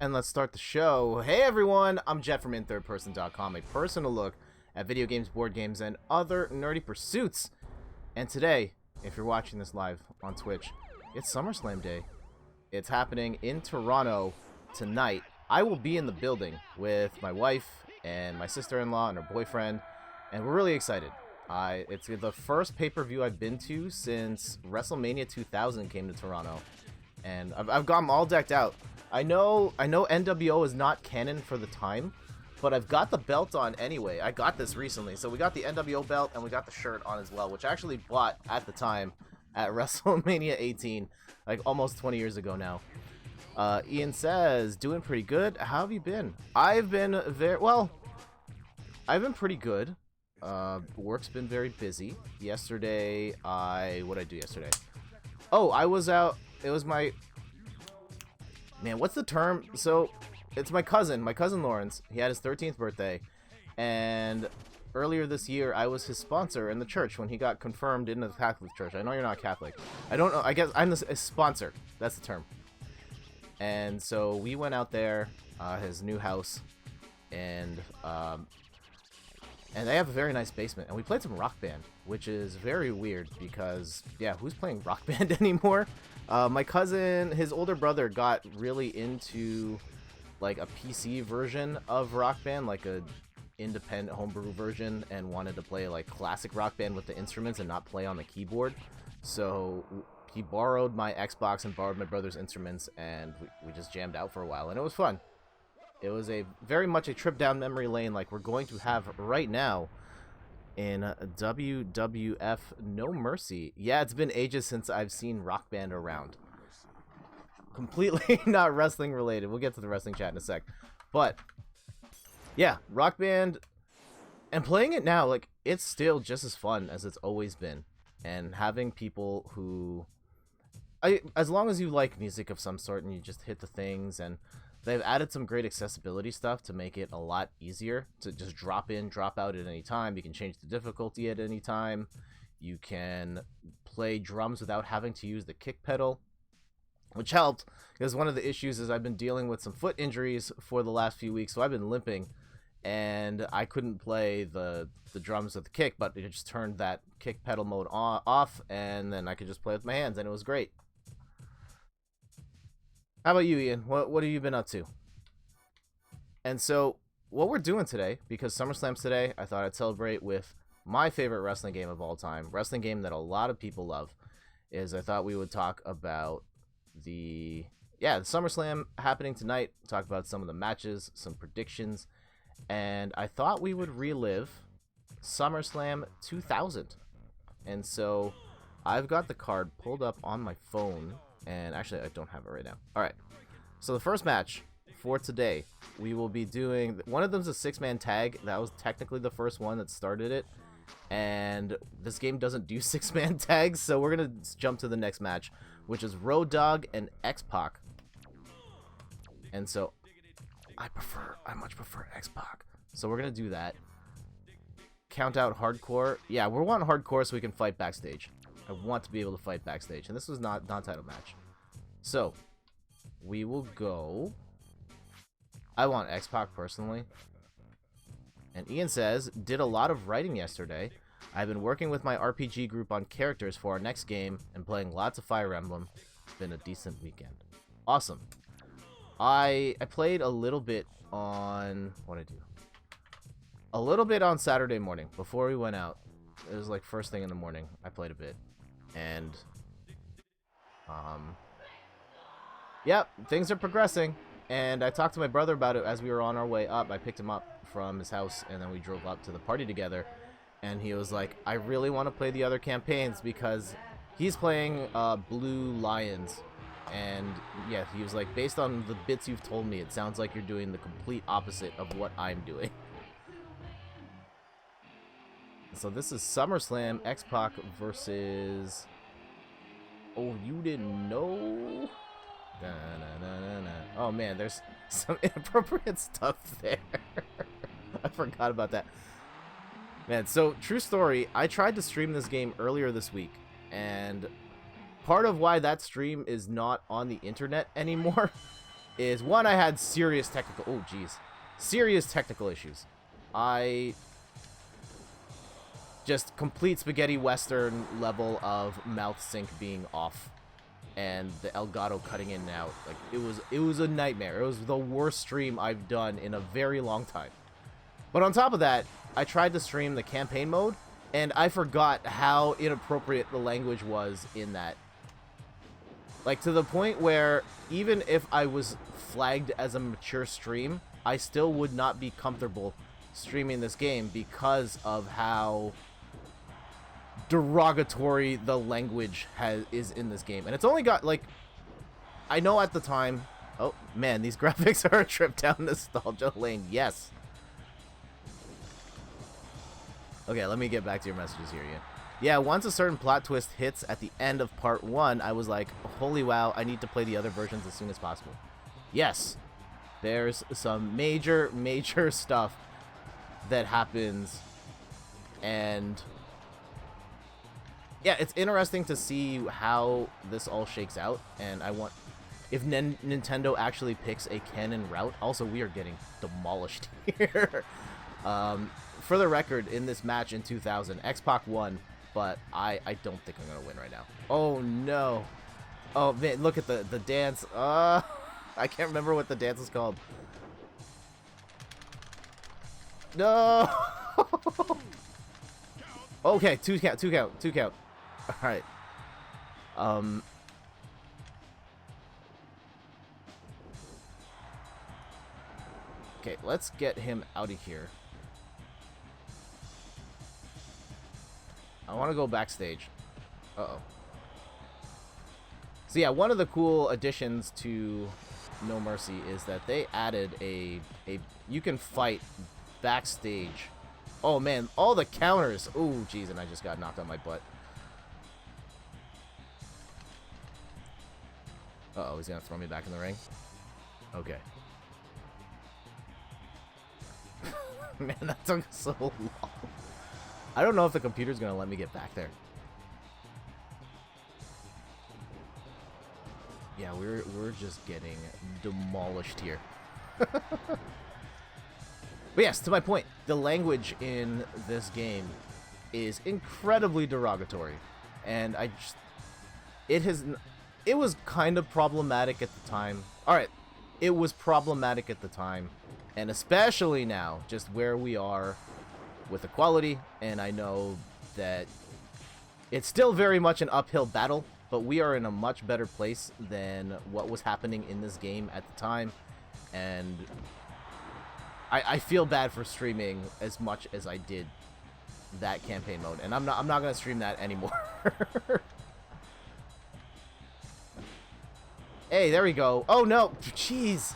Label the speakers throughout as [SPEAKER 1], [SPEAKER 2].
[SPEAKER 1] And let's start the show. Hey everyone, I'm Jet from InThirdPerson.com, a personal look at video games, board games, and other nerdy pursuits. And today, if you're watching this live on Twitch, it's Summerslam Day. It's happening in Toronto tonight. I will be in the building with my wife and my sister-in-law and her boyfriend, and we're really excited. It's the first pay-per-view I've been to since WrestleMania 2000 came to Toronto, and I've got them all decked out. I know NWO is not canon for the time, but I've got the belt on anyway. I got this recently. So we got the NWO belt and we got the shirt on as well, which I actually bought at the time at WrestleMania 18, like almost 20 years ago now. Ian says, doing pretty good. How have you been? I've been I've been pretty good. Work's been very busy. Yesterday, what did I do yesterday? Oh, I was out. It was my... Man, what's the term? So, it's my cousin Lawrence. He had his 13th birthday, and earlier this year, I was his sponsor in the church when he got confirmed in the Catholic Church. I know you're not Catholic. I don't know. I guess I'm a sponsor. That's the term. And so we went out there, his new house, and they have a very nice basement. And we played some Rock Band, which is very weird because, yeah, who's playing Rock Band anymore? My cousin, his older brother, got really into like a PC version of Rock Band, like a independent homebrew version, and wanted to play like classic Rock Band with the instruments and not play on the keyboard. So he borrowed my Xbox and borrowed my brother's instruments, and we just jammed out for a while, and it was fun. It was very much a trip down memory lane like we're going to have right now in WWF No Mercy. Yeah, it's been ages since I've seen Rock Band around. Completely not wrestling related. We'll get to the wrestling chat in a sec. But, yeah, Rock Band. And playing it now, like, it's still just as fun as it's always been. And having people who... as long as you like music of some sort and you just hit the things, and they've added some great accessibility stuff to make it a lot easier to just drop in, drop out at any time. You can change the difficulty at any time. You can play drums without having to use the kick pedal, which helped because one of the issues is I've been dealing with some foot injuries for the last few weeks, so I've been limping, and I couldn't play the drums with the kick, but it just turned that kick pedal mode off, and then I could just play with my hands, and it was great. How about you, Ian? What have you been up to? And so, what we're doing today, because SummerSlam's today, I thought I'd celebrate with my favorite wrestling game of all time, wrestling game that a lot of people love, is I thought we would talk about the SummerSlam happening tonight, talk about some of the matches, some predictions, and I thought we would relive SummerSlam 2000. And so, I've got the card pulled up on my phone. And actually, I don't have it right now. Alright, so the first match for today, we will be doing... One of them's a 6-man tag. That was technically the first one that started it. And this game doesn't do 6-man tags, so we're going to jump to the next match, which is Road Dogg and X-Pac. And so, I much prefer X-Pac. So we're going to do that. Count out hardcore. Yeah, we're wanting hardcore so we can fight backstage. I want to be able to fight backstage, and this was not non-title match. So, we will go... I want X-Pac personally. And Ian says, did a lot of writing yesterday. I've been working with my RPG group on characters for our next game and playing lots of Fire Emblem. It's been a decent weekend. Awesome. I played a little bit on... What did I do? A little bit on Saturday morning before we went out. It was like first thing in the morning. I played a bit. And, yeah, things are progressing. And I talked to my brother about it as we were on our way up. I picked him up from his house, and then we drove up to the party together. And he was like, I really want to play the other campaigns because he's playing Blue Lions. And, yeah, he was like, based on the bits you've told me, it sounds like you're doing the complete opposite of what I'm doing. So this is SummerSlam, X-Pac versus... Oh, you didn't know? Oh man, there's some inappropriate stuff there. I forgot about that. Man, so true story, I tried to stream this game earlier this week, and part of why that stream is not on the internet anymore is, one, I had serious technical... Oh, jeez. Serious technical issues. I... Just complete spaghetti western level of mouth sync being off. And the Elgato cutting in and out. Like, it was a nightmare. It was the worst stream I've done in a very long time. But on top of that, I tried to stream the campaign mode, and I forgot how inappropriate the language was in that. Like, to the point where even if I was flagged as a mature stream, I still would not be comfortable streaming this game because of how derogatory the language is in this game. And it's only got, like, I know at the time... Oh, man, these graphics are a trip down nostalgia lane. Yes. Okay, let me get back to your messages here, Ian. Yeah, once a certain plot twist hits at the end of part 1, I was like, holy wow, I need to play the other versions as soon as possible. Yes, there's some major, major stuff that happens, and yeah, it's interesting to see how this all shakes out, and I want, if Nintendo actually picks a canon route. Also, we are getting demolished here. For the record, in this match in 2000, X-Pac won, but I don't think I'm going to win right now. Oh, no. Oh, man, look at the dance. I can't remember what the dance is called. No! Okay, two count. Alright. Okay, let's get him out of here. I want to go backstage. Uh-oh. So yeah, one of the cool additions to No Mercy is that they added a you can fight backstage. Oh man, all the counters. Oh jeez, and I just got knocked on my butt. Uh-oh, he's gonna throw me back in the ring. Okay. Man, that took so long. I don't know if the computer's gonna let me get back there. Yeah, we're just getting demolished here. But yes, to my point, the language in this game is incredibly derogatory, and it was kind of problematic at the time. All right, it was problematic at the time, and especially now, just where we are with equality, and I know that it's still very much an uphill battle, but we are in a much better place than what was happening in this game at the time, and I feel bad for streaming as much as I did that campaign mode, and I'm not gonna stream that anymore. Hey, there we go. Oh no, jeez,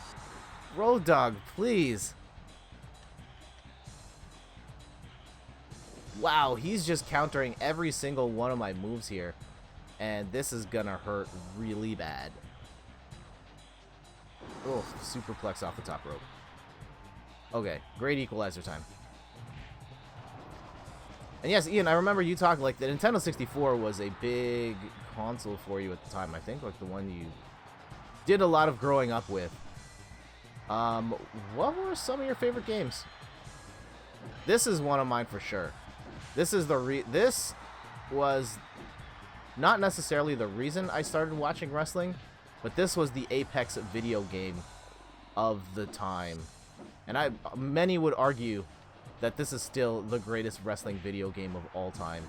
[SPEAKER 1] Road Dogg, please. Wow, he's just countering every single one of my moves here. And this is gonna hurt really bad. Oh, superplex off the top rope. Okay, great equalizer time. And yes, Ian, I remember you talking, like, the Nintendo 64 was a big console for you at the time. I think, like, the one you did a lot of growing up with. What were some of your favorite games? This is one of mine for sure. This is this was not necessarily the reason I started watching wrestling, but this was the apex video game of the time. And many would argue that this is still the greatest wrestling video game of all time.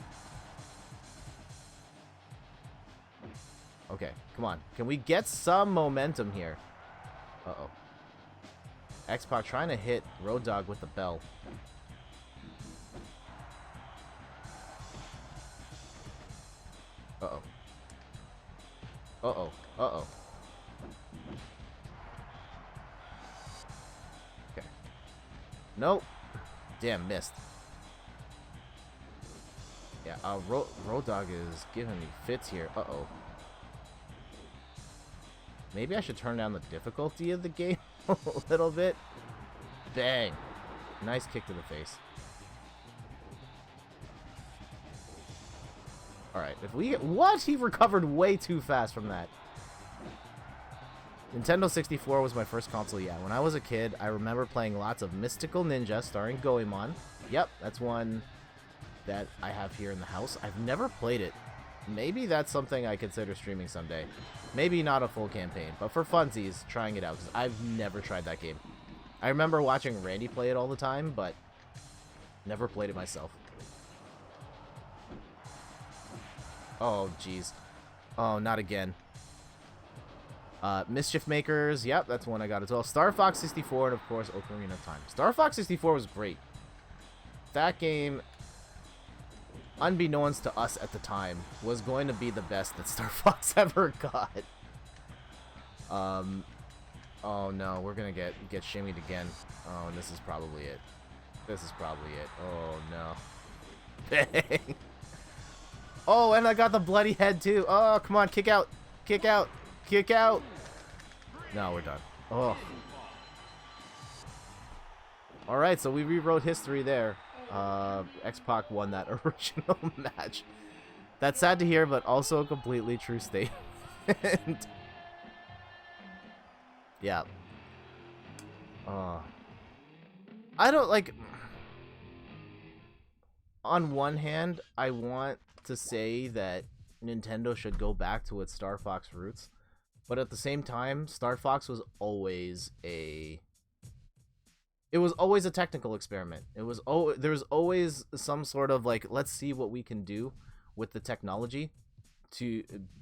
[SPEAKER 1] Okay, come on. Can we get some momentum here? Uh-oh. X-Pac trying to hit Road Dogg with the bell. Uh-oh. Uh-oh. Uh-oh. Okay. Nope. Damn, missed. Yeah, Road Dogg is giving me fits here. Uh-oh. Maybe I should turn down the difficulty of the game a little bit. Bang. Nice kick to the face. Alright, if we get... What? He recovered way too fast from that. Nintendo 64 was my first console, yeah. When I was a kid, I remember playing lots of Mystical Ninja starring Goemon. Yep, that's one that I have here in the house. I've never played it. Maybe that's something I consider streaming someday. Maybe not a full campaign, but for funsies, trying it out, because I've never tried that game. I remember watching Randy play it all the time, but never played it myself. Oh, jeez. Oh, not again. Mischief Makers, yep, that's one I got as well. Star Fox 64, and of course, Ocarina of Time. Star Fox 64 was great. That game, unbeknownst to us at the time, was going to be the best that Star Fox ever got. Oh no, we're gonna get shimmied again. Oh, and this is probably it. This is probably it. Oh no. Dang. Oh, and I got the bloody head too. Oh, come on, kick out. Kick out. Kick out. No, we're done. Oh. Alright, so we rewrote history there. X-Pac won that original match. That's sad to hear, but also a completely true statement. Yeah. I don't like... On one hand, I want to say that Nintendo should go back to its Star Fox roots. But at the same time, Star Fox was always a... It was always a technical experiment. There was always some sort of like, let's see what we can do with the technology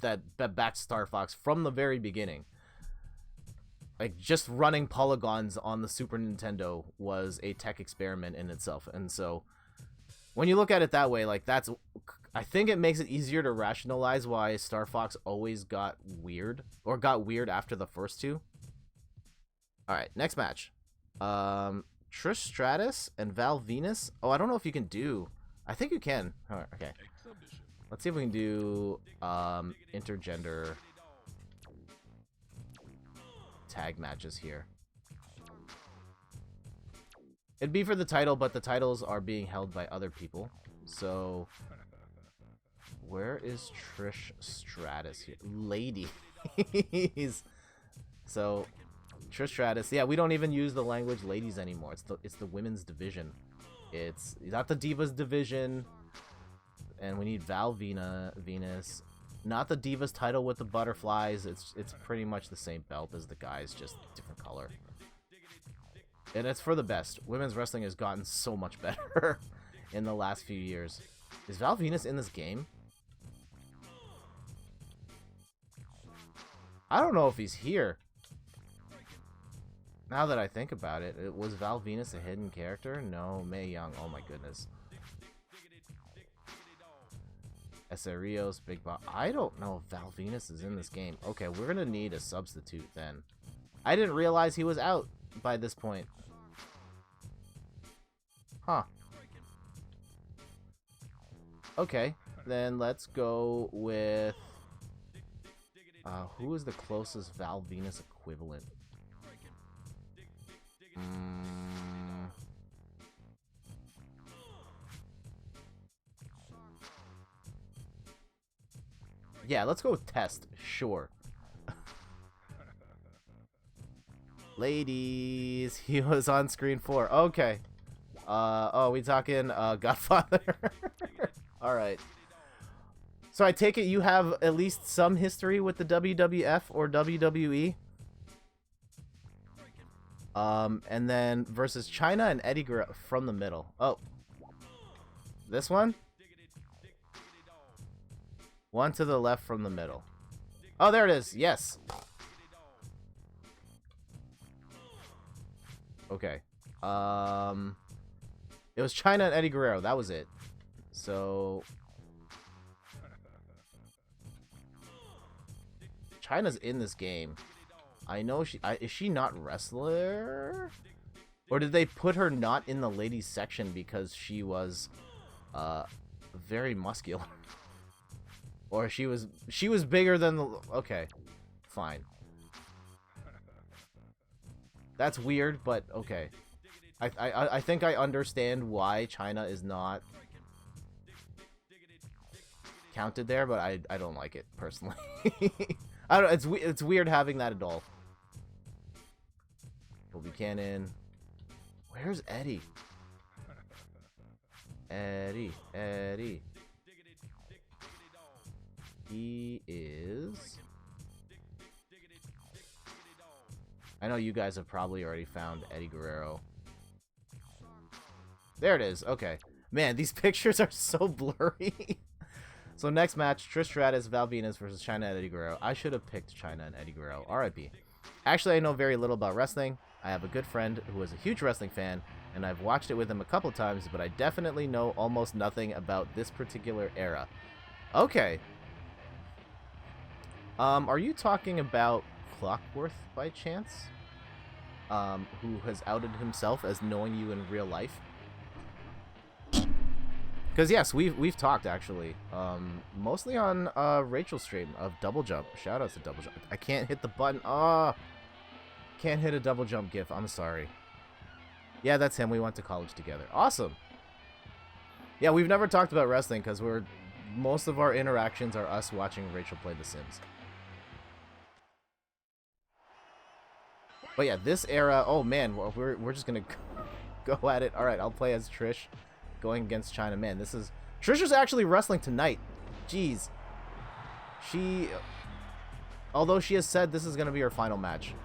[SPEAKER 1] that backed Star Fox from the very beginning. Like, just running polygons on the Super Nintendo was a tech experiment in itself. And so, when you look at it that way, like, that's... I think it makes it easier to rationalize why Star Fox always got weird, or got weird after the first two. Alright, next match. Trish Stratus and Val Venus. Oh, I don't know if you can do... I think you can. Alright, okay. Let's see if we can do intergender tag matches here. It'd be for the title, but the titles are being held by other people. So, where is Trish Stratus here? Ladies. So, Trish Stratus. Yeah, we don't even use the language ladies anymore. It's the women's division. It's not the Divas division. And we need Val Venus. Not the Divas title with the butterflies. It's pretty much the same belt as the guys, just different color. And it's for the best. Women's wrestling has gotten so much better in the last few years. Is Val Venus in this game? I don't know if he's here. Now that I think about it, was Val Venus a hidden character? No, Mae Young. Oh my goodness. Eserios, Big Boss. I don't know if Val Venus is in this game. Okay, we're gonna need a substitute then. I didn't realize he was out by this point. Huh. Okay, then let's go with... who is the closest Val Venus equivalent? Yeah, let's go with Test. Sure. Ladies, he was on screen 4. Okay. Oh, we talking Godfather? Alright. So I take it you have at least some history with the WWF or WWE? And then versus China and Eddie Guerrero from the middle. Oh. This one? One to the left from the middle. Oh, there it is. Yes. Okay. It was China and Eddie Guerrero. That was it. So... China's in this game. I know she... is she not wrestler? Or did they put her not in the ladies section because she was very muscular? Or she was bigger than the... Okay. Fine. That's weird, but okay. I think I understand why China is not counted there, but I don't like it personally. I don't. It's weird having that at all. Kobe Cannon. Where's Eddie? Eddie. He is... I know you guys have probably already found Eddie Guerrero. There it is. Okay. Man, these pictures are so blurry. So next match, Trish Stratus, Val Venus versus Chyna and Eddie Guerrero. I should have picked Chyna and Eddie Guerrero. R.I.P. Actually, I know very little about wrestling. I have a good friend who is a huge wrestling fan, and I've watched it with him a couple times, but I definitely know almost nothing about this particular era. Okay. Are you talking about Clockworth by chance? Who has outed himself as knowing you in real life? Because yes, we've talked actually, mostly on Rachel's stream of Double Jump. Shout out to Double Jump. I can't hit the button. Can't hit a Double Jump gif. I'm sorry. Yeah, that's him. We went to college together. Awesome. Yeah, we've never talked about wrestling because most of our interactions are us watching Rachel play The Sims. But yeah, this era. Oh man, well, we're just gonna go at it. All right, I'll play as Trish. Going against Chyna. Man, this is... Trish is actually wrestling tonight. Jeez. Although she has said this is going to be her final match.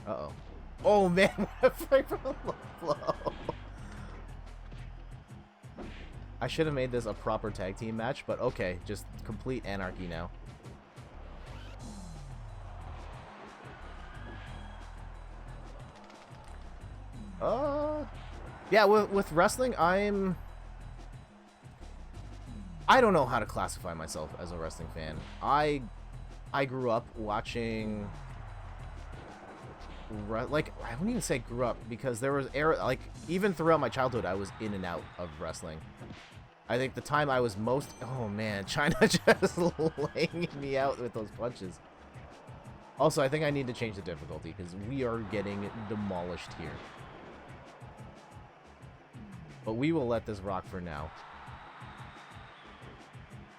[SPEAKER 1] Uh-oh. Oh, man. What a frame from the low blow. I should have made this a proper tag team match, but okay. Just complete anarchy now. Yeah, with wrestling, I don't know how to classify myself as a wrestling fan. I grew up watching, like, I wouldn't even say grew up, because there was like, even throughout my childhood, I was in and out of wrestling. I think the time I was most, oh man, Chyna just laying me out with those punches. Also, I think I need to change the difficulty, because we are getting demolished here. But we will let this rock for now.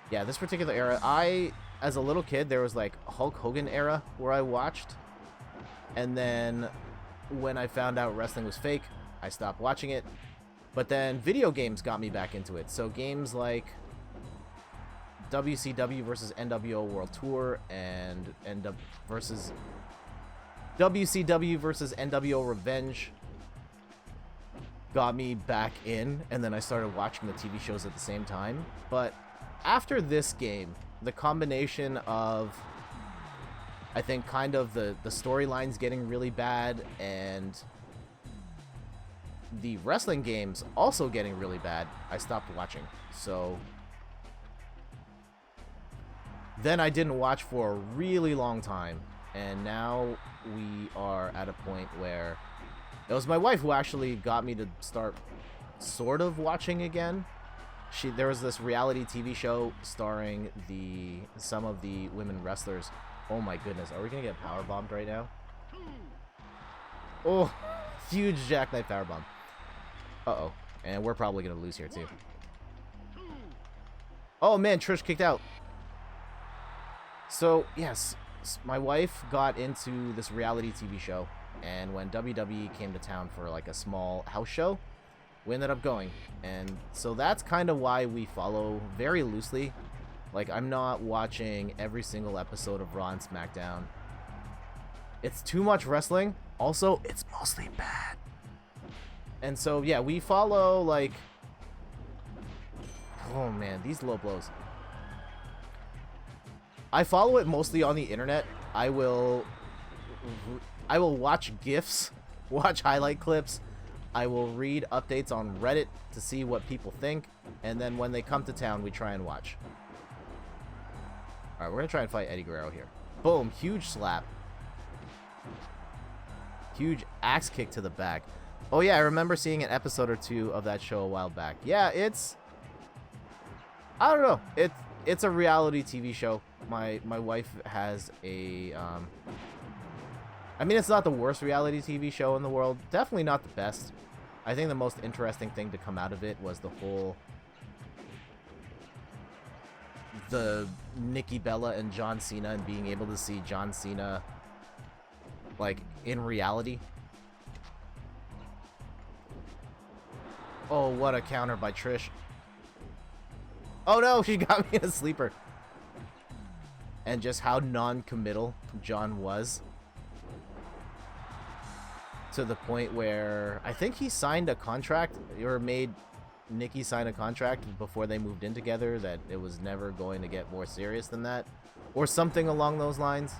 [SPEAKER 1] Yeah, this particular era, as a little kid, there was like Hulk Hogan era where I watched. And then when I found out wrestling was fake, I stopped watching it. But then video games got me back into it. So games like WCW versus NWO World Tour and versus WCW versus NWO Revenge got me back in, and then I started watching the TV shows at the same time. But after this game, the combination of, I think, kind of the storylines getting really bad and the wrestling games also getting really bad, I stopped watching. So then I didn't watch for a really long time, and now we are at a point where it was my wife who actually got me to start sort of watching again. There was this reality TV show starring some of the women wrestlers. Oh my goodness, are we gonna get power bombed right now? Oh, huge jackknife power bomb. Uh-oh, and we're probably gonna lose here too. Oh man, Trish kicked out. So yes, my wife got into this reality TV show. And when WWE came to town for like a small house show, we ended up going. And so that's kind of why we follow very loosely. Like, I'm not watching every single episode of Raw and SmackDown. It's too much wrestling. Also, it's mostly bad. And so, yeah, we follow, like... Oh, man, these low blows. I follow it mostly on the internet. I will watch GIFs, watch highlight clips. I will read updates on Reddit to see what people think. And then when they come to town, we try and watch. Alright, we're going to try and fight Eddie Guerrero here. Boom, huge slap. Huge axe kick to the back. Oh yeah, I remember seeing an episode or two of that show a while back. Yeah, it's... I don't know. It's a reality TV show. My wife has a... I mean, it's not the worst reality TV show in the world. Definitely not the best. I think the most interesting thing to come out of it was the whole the Nikki Bella and John Cena and being able to see John Cena, like, in reality. Oh, what a counter by Trish. Oh no, she got me in a sleeper. And just how non-committal John was. To the point where I think he signed a contract, or made Nikki sign a contract before they moved in together, that it was never going to get more serious than that. Or something along those lines.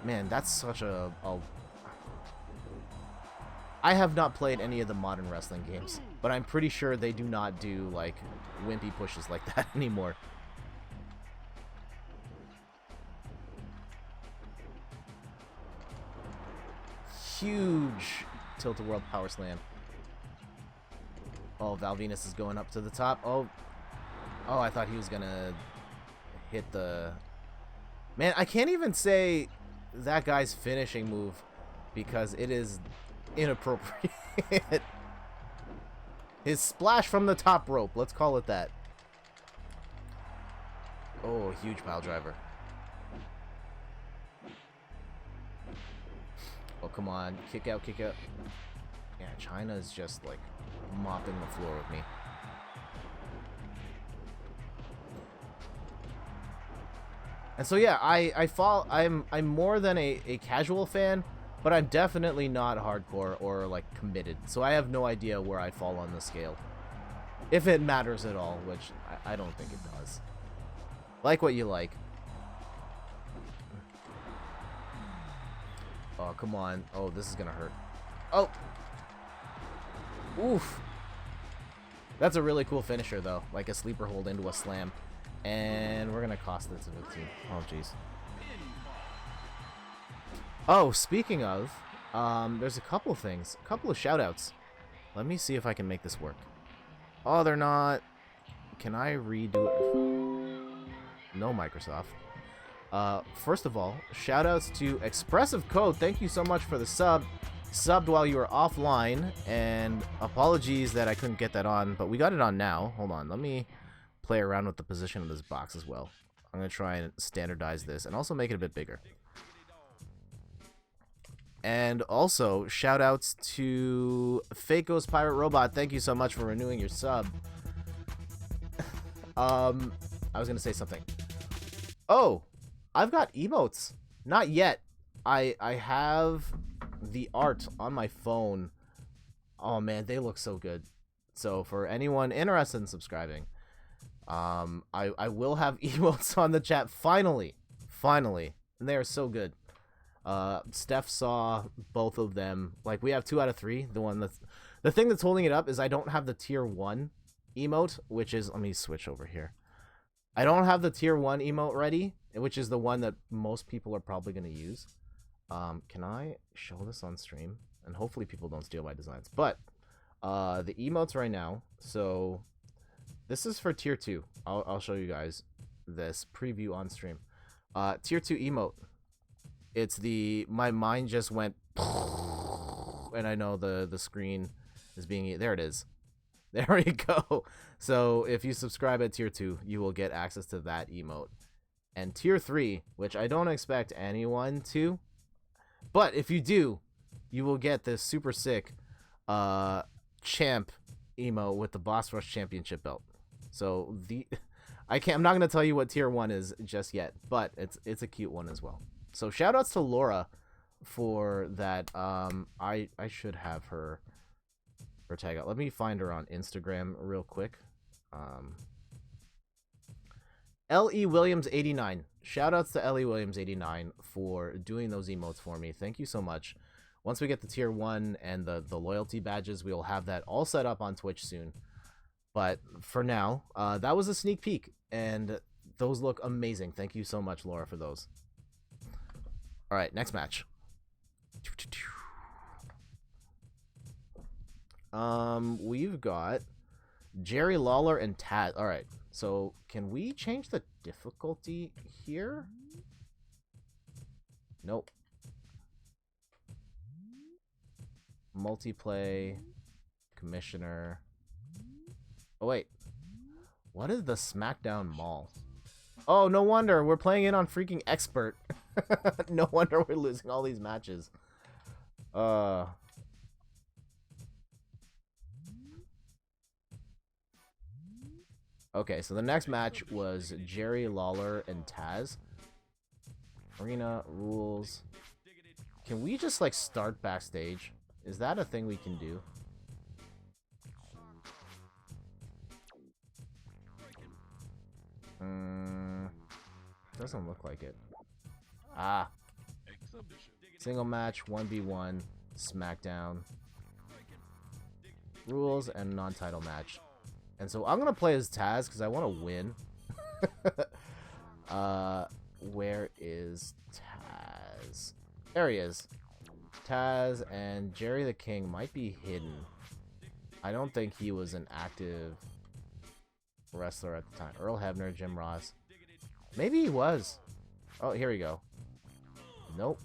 [SPEAKER 1] Man, that's such a... I have not played any of the modern wrestling games, but I'm pretty sure they do not do, like, wimpy pushes like that anymore. Huge tilt-a-world power slam. Oh, Val Venus is going up to the top. Oh, I thought he was gonna hit the... Man, I can't even say that guy's finishing move because it is inappropriate. His splash from the top rope, let's call it that. Oh, huge pile driver. Oh, come on. Kick out, kick out. Yeah, China is just, like, mopping the floor with me. And so, yeah, I'm more than a casual fan, but I'm definitely not hardcore or, like, committed. So I have no idea where I fall on the scale. If it matters at all, which I don't think it does. Like what you like. Oh, come on. Oh, this is gonna hurt. Oh! Oof! That's a really cool finisher, though. Like a sleeper hold into a slam. And we're gonna cost this to the team. Oh, jeez. Oh, speaking of, there's a couple things. A couple of shoutouts. Let me see if I can make this work. Oh, they're not... Can I redo it? No, Microsoft. First of all, shoutouts to Expressive Code. Thank you so much for the sub. Subbed while you were offline, and apologies that I couldn't get that on, but we got it on now. Hold on, let me play around with the position of this box as well. I'm going to try and standardize this and also make it a bit bigger. And also, shoutouts to Fake Ghost Pirate Robot. Thank you so much for renewing your sub. I was going to say something. Oh! I've got emotes. Not yet. I have the art on my phone. Oh man, they look so good. So for anyone interested in subscribing, I will have emotes on the chat finally. Finally. And they are so good. Steph saw both of them. Like, we have 2 out of 3. The thing that's holding it up is I don't have the tier 1 emote, which is, let me switch over here. I don't have the tier 1 emote ready, which is the one that most people are probably going to use. Can I show this on stream? And hopefully people don't steal my designs. But the emotes right now, so this is for tier 2. I'll show you guys this preview on stream. Tier 2 emote. It's the, my mind just went, and I know the screen is being, there it is. There we go. So if you subscribe at tier 2, you will get access to that emote. And tier 3, which I don't expect anyone to, but if you do, you will get this super sick champ emote with the Boss Rush Championship belt. So I'm not gonna tell you what tier 1 is just yet, but it's a cute one as well. So shout outs to Laura for that. I should have her tag out. Let me find her on Instagram real quick. L.E. Williams 89. Shout outs to L.E. Williams 89 for doing those emotes for me. Thank you so much. Once we get the tier 1 and the loyalty badges, we will have that all set up on Twitch soon. But for now, that was a sneak peek, and those look amazing. Thank you so much, Laura, for those. All right, next match. We've got Jerry Lawler and Taz. All right, so can we change the difficulty here? Nope. Multiplay, commissioner. Oh, wait. What is the SmackDown Mall? Oh, no wonder. We're playing it on freaking Expert. No wonder we're losing all these matches. Okay, so the next match was Jerry Lawler and Taz. Arena rules. Can we just, like, start backstage? Is that a thing we can do? Doesn't look like it. Ah. Single match, 1v1, SmackDown. Rules and non-title match. And so I'm gonna play as Taz because I want to win. Where is Taz? There he is. Taz and Jerry the King might be hidden. I don't think he was an active wrestler at the time. Earl Hebner, Jim Ross. Maybe he was. Oh, here we go. Nope.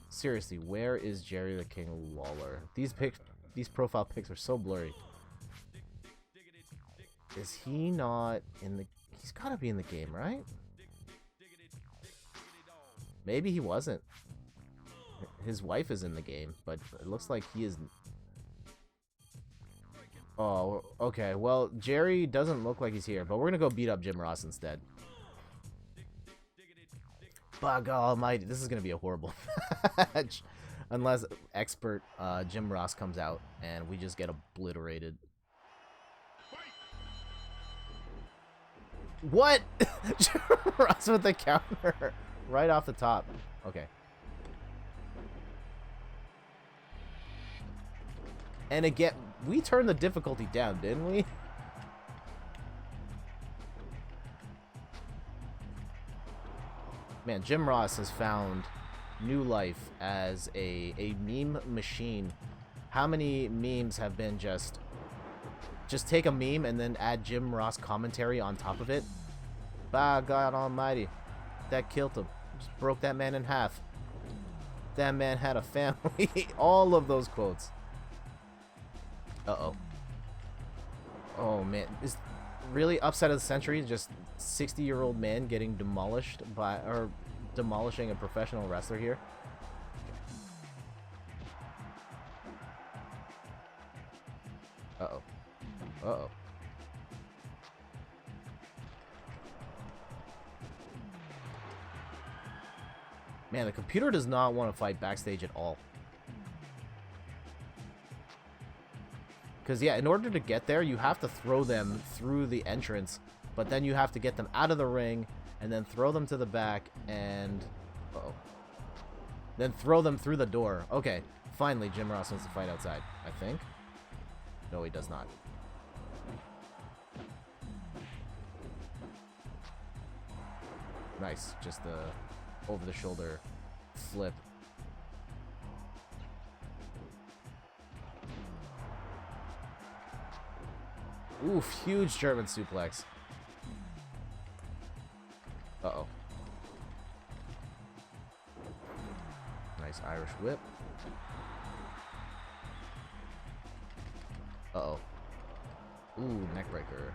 [SPEAKER 1] Seriously, where is Jerry the King Lawler? These profile pics are so blurry. Is he not in the... He's gotta be in the game, right? Maybe he wasn't. His wife is in the game, but it looks like he is... Oh, okay. Well, Jerry doesn't look like he's here, but we're gonna go beat up Jim Ross instead. By God almighty, this is gonna be a horrible match. Unless expert Jim Ross comes out and we just get obliterated. What? Jim Ross with the counter right off the top. Okay. And again, we turned the difficulty down, didn't we? Man, Jim Ross has found new life as a meme machine. How many memes have been just take a meme and then add Jim Ross commentary on top of it? By God almighty, that killed him. Just broke that man in half. That man had a family. All of those quotes. Uh-oh. Oh, man. Is really upset of the century, just 60-year-old man getting demolished by, or demolishing a professional wrestler here. Uh-oh. Uh-oh. Man, the computer does not want to fight backstage at all. Because, yeah, in order to get there, you have to throw them through the entrance, but then you have to get them out of the ring, and then throw them to the back, and... Uh-oh. Then throw them through the door. Okay, finally, Jim Ross wants to fight outside, I think. No, he does not. Nice, just the over-the-shoulder flip. Oof, huge German suplex. Uh-oh. Nice Irish whip. Uh-oh. Ooh, neckbreaker.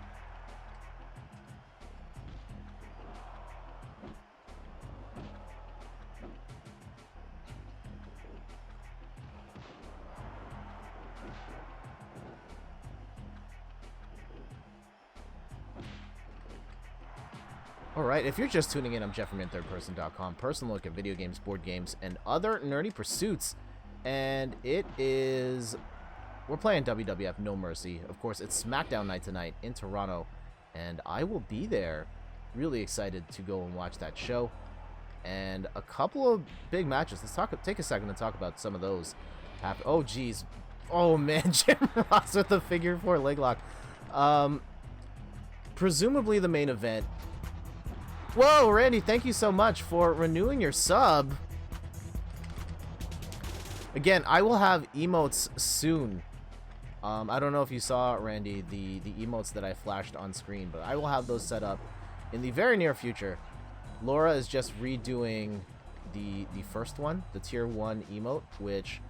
[SPEAKER 1] Alright, if you're just tuning in, I'm Jeff from InThirdPerson.com. Personal look at video games, board games, and other nerdy pursuits. And it is... We're playing WWF No Mercy. Of course, it's SmackDown night tonight in Toronto. And I will be there. Really excited to go and watch that show. And a couple of big matches. Let's take a second to talk about some of those. Oh, geez. Oh, man. Jim Ross with the figure 4 leg lock. Presumably the main event. Whoa, Randy, thank you so much for renewing your sub. Again, I will have emotes soon. I don't know if you saw, Randy, the emotes that I flashed on screen, but I will have those set up in the very near future. Laura is just redoing the first one, the tier 1 emote, which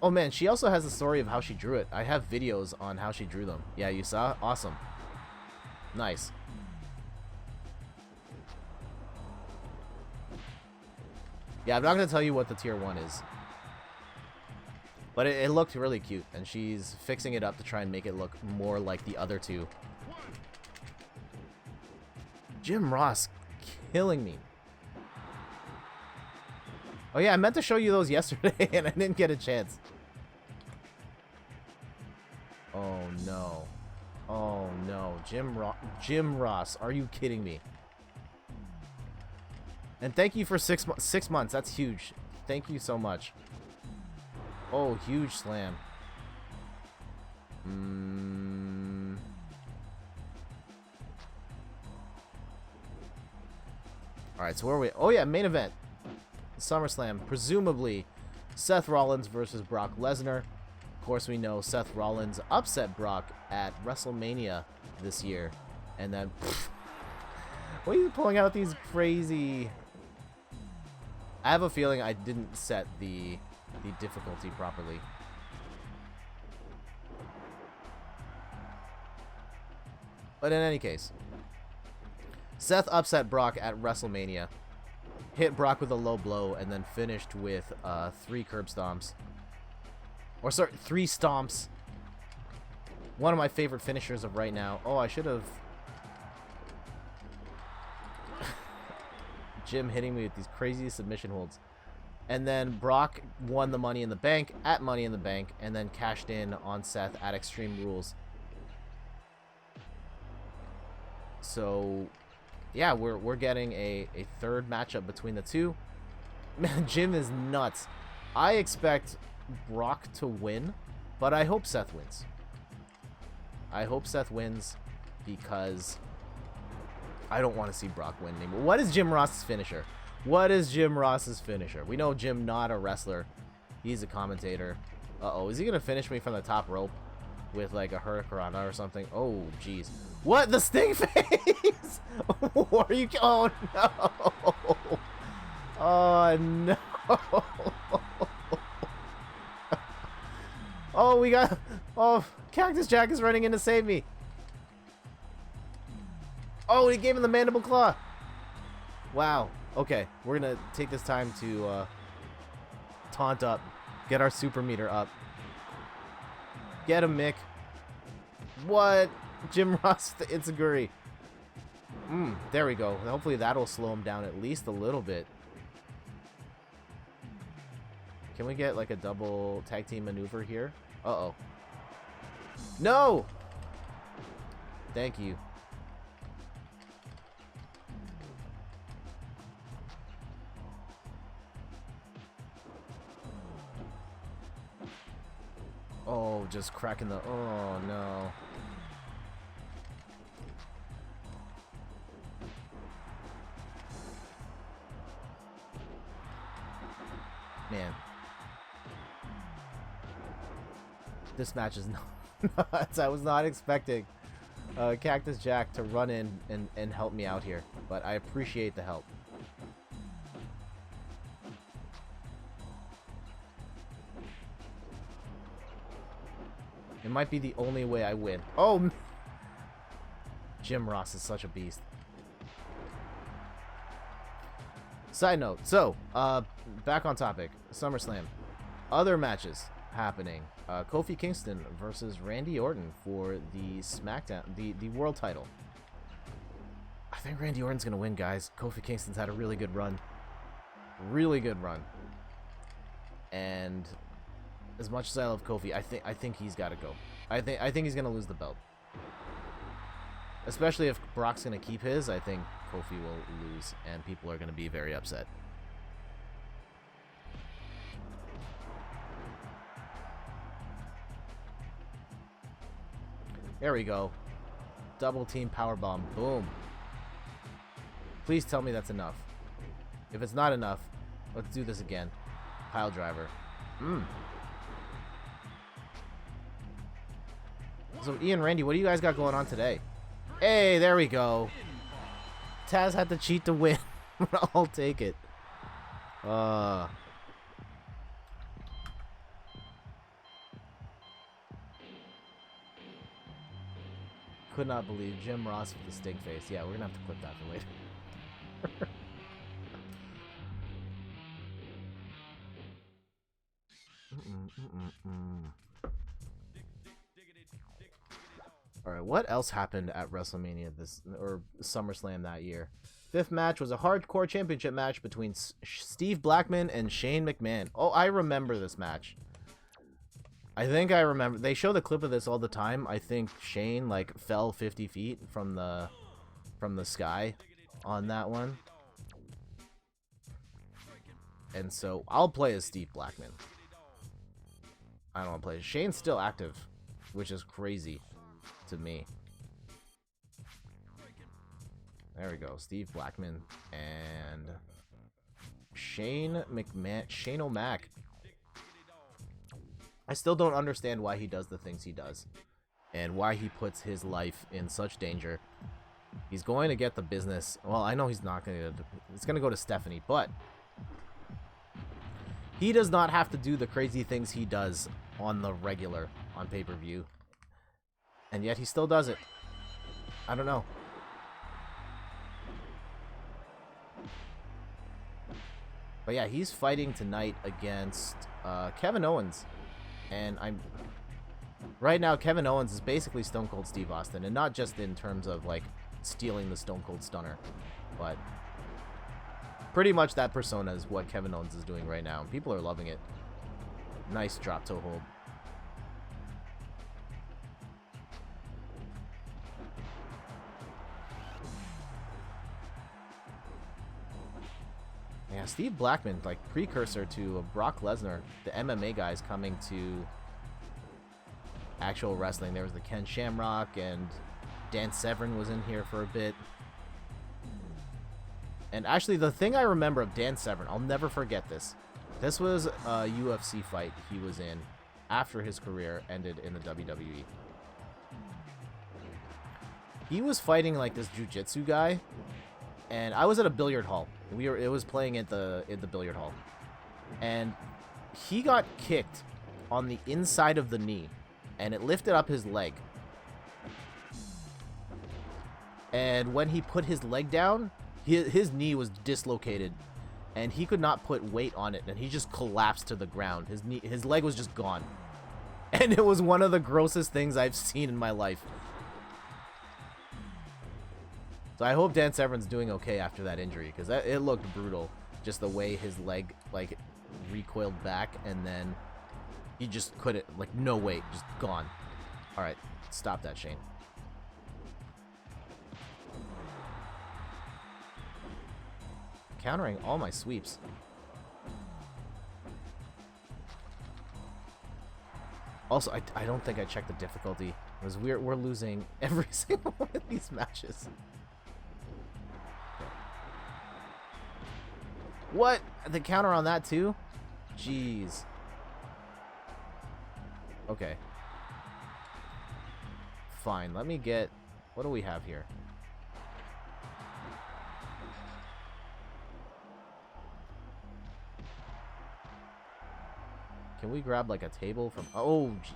[SPEAKER 1] Oh man, she also has a story of how she drew it. I have videos on how she drew them. Yeah, you saw? Awesome. Nice. Yeah, I'm not going to tell you what the tier 1 is. But it looked really cute, and she's fixing it up to try and make it look more like the other two. Jim Ross killing me. Oh yeah, I meant to show you those yesterday, and I didn't get a chance. Oh no. Oh no. Jim Ross, are you kidding me? And thank you for 6 months. That's huge. Thank you so much. Oh, huge slam. Alright, so where are we? Oh yeah, main event. Summerslam. Presumably, Seth Rollins versus Brock Lesnar. Of course, we know Seth Rollins upset Brock at WrestleMania this year. And then... what are you pulling out these crazy... I have a feeling I didn't set the difficulty properly. But in any case, Seth upset Brock at WrestleMania, hit Brock with a low blow, and then finished with 3 curb stomps. Or sorry, 3 stomps. One of my favorite finishers of right now. Oh, I should have... Jim hitting me with these crazy submission holds. And then Brock won the Money in the Bank at Money in the Bank, and then cashed in on Seth at Extreme Rules. So, yeah, we're getting a third matchup between the two. Man, Jim is nuts. I expect Brock to win, but I hope Seth wins. I hope Seth wins because I don't want to see Brock win anymore. What is Jim Ross's finisher? What is Jim Ross's finisher? We know Jim not a wrestler. He's a commentator. Uh-oh, is he going to finish me from the top rope with like a hurricanrana or something? Oh, jeez. What? The sting face? What are you... Oh, no. Oh, no. Oh, we got... Oh, Cactus Jack is running in to save me. Oh, he gave him the mandible claw. Wow. Okay, we're going to take this time to taunt up. Get our super meter up. Get him, Mick. What? Jim Ross, the Itziguri. There we go. Hopefully that'll slow him down at least a little bit. Can we get like a double tag team maneuver here? Uh-oh. No! Thank you. Oh, just cracking the... Oh, no. Man. This match is nuts. I was not expecting Cactus Jack to run in and help me out here, but I appreciate the help. It might be the only way I win. Oh! Jim Ross is such a beast. Side note. So, back on topic. SummerSlam. Other matches happening. Kofi Kingston versus Randy Orton for the SmackDown, the world title. I think Randy Orton's going to win, guys. Kofi Kingston's had a really good run. Really good run. And... as much as I love Kofi, I think he's got to go. I think he's gonna lose the belt. Especially if Brock's gonna keep his, I think Kofi will lose, and people are gonna be very upset. There we go. Double team powerbomb. Boom. Please tell me that's enough. If it's not enough, let's do this again. Pile driver. So, Ian, Randy, what do you guys got going on today? Hey, there we go. Taz had to cheat to win. I'll take it. could not believe Jim Ross with the stink face. Yeah, we're gonna have to clip that for later. All right, what else happened at WrestleMania or SummerSlam that year? Fifth match was a hardcore championship match between Steve Blackman and Shane McMahon. Oh, I remember this match. I think I remember. They show the clip of this all the time. I think Shane like fell 50 feet from the sky on that one. And so I'll play as Steve Blackman. I don't want to play. Shane's still active, which is crazy to me. There we go. Steve Blackman and Shane McMahon. Shane O'Mac. I still don't understand why he does the things he does and why he puts his life in such danger. He's going to get the business. Well, I know he's not going to. It's going to go to Stephanie, but he does not have to do the crazy things he does on the regular on pay-per-view. And yet he still does it. I don't know. But yeah, he's fighting tonight against Kevin Owens. And right now, Kevin Owens is basically Stone Cold Steve Austin. And not just in terms of, like, stealing the Stone Cold Stunner. But pretty much that persona is what Kevin Owens is doing right now. People are loving it. Nice drop toe hold. Yeah, Steve Blackman, like precursor to Brock Lesnar, the MMA guys coming to actual wrestling. There was the Ken Shamrock, and Dan Severn was in here for a bit. And actually, the thing I remember of Dan Severn, I'll never forget this. This was a UFC fight he was in after his career ended in the WWE. He was fighting like this jiu-jitsu guy, and I was at a billiard hall. It was playing at the billiard hall, and he got kicked on the inside of the knee, and it lifted up his leg. And when he put his leg down, his knee was dislocated, and he could not put weight on it, and he just collapsed to the ground. His leg was just gone, and it was one of the grossest things I've seen in my life. So I hope Dan Severn's doing okay after that injury, because it looked brutal. Just the way his leg, like, recoiled back, and then he just couldn't, like, no weight, just gone. All right, stop that, Shane. Countering all my sweeps. Also, I don't think I checked the difficulty, because we're losing every single one of these matches. What? The counter on that too? Jeez. Okay. Fine, let me get... What do we have here? Can we grab like a table from... Oh, gee.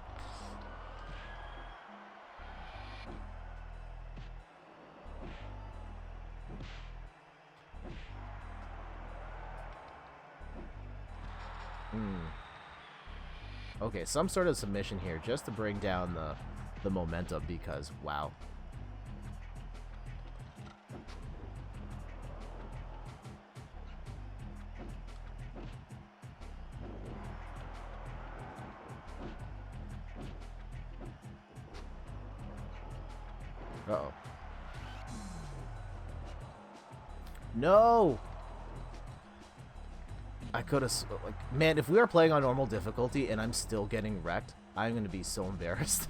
[SPEAKER 1] Okay, some sort of submission here just to bring down the momentum, because wow. Uh-oh. No! I could have, like, man, if we are playing on normal difficulty and I'm still getting wrecked, I'm going to be so embarrassed.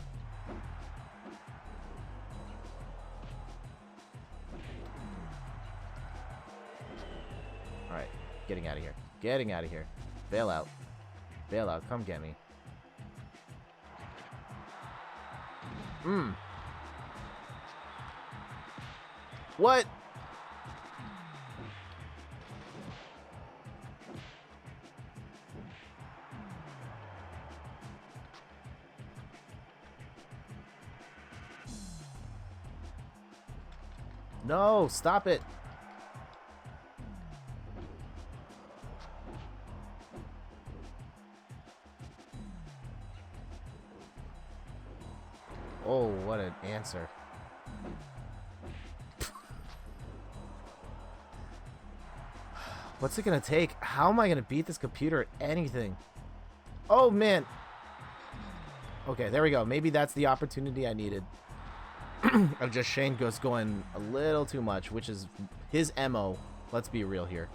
[SPEAKER 1] Alright, getting out of here. Getting out of here. Bail out. Bail out, come get me. What? No, stop it. Oh, what an answer. What's it gonna take? How am I gonna beat this computer at anything? Oh, man. Okay, there we go. Maybe that's the opportunity I needed. Of just Shane just going a little too much, which is his MO. Let's be real here.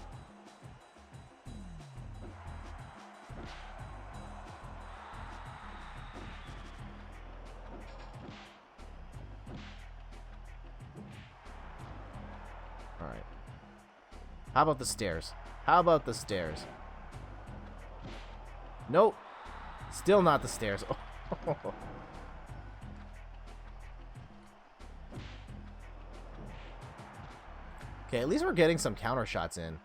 [SPEAKER 1] Alright. How about the stairs? How about the stairs? Nope. Still not the stairs. Okay, at least we're getting some counter shots in.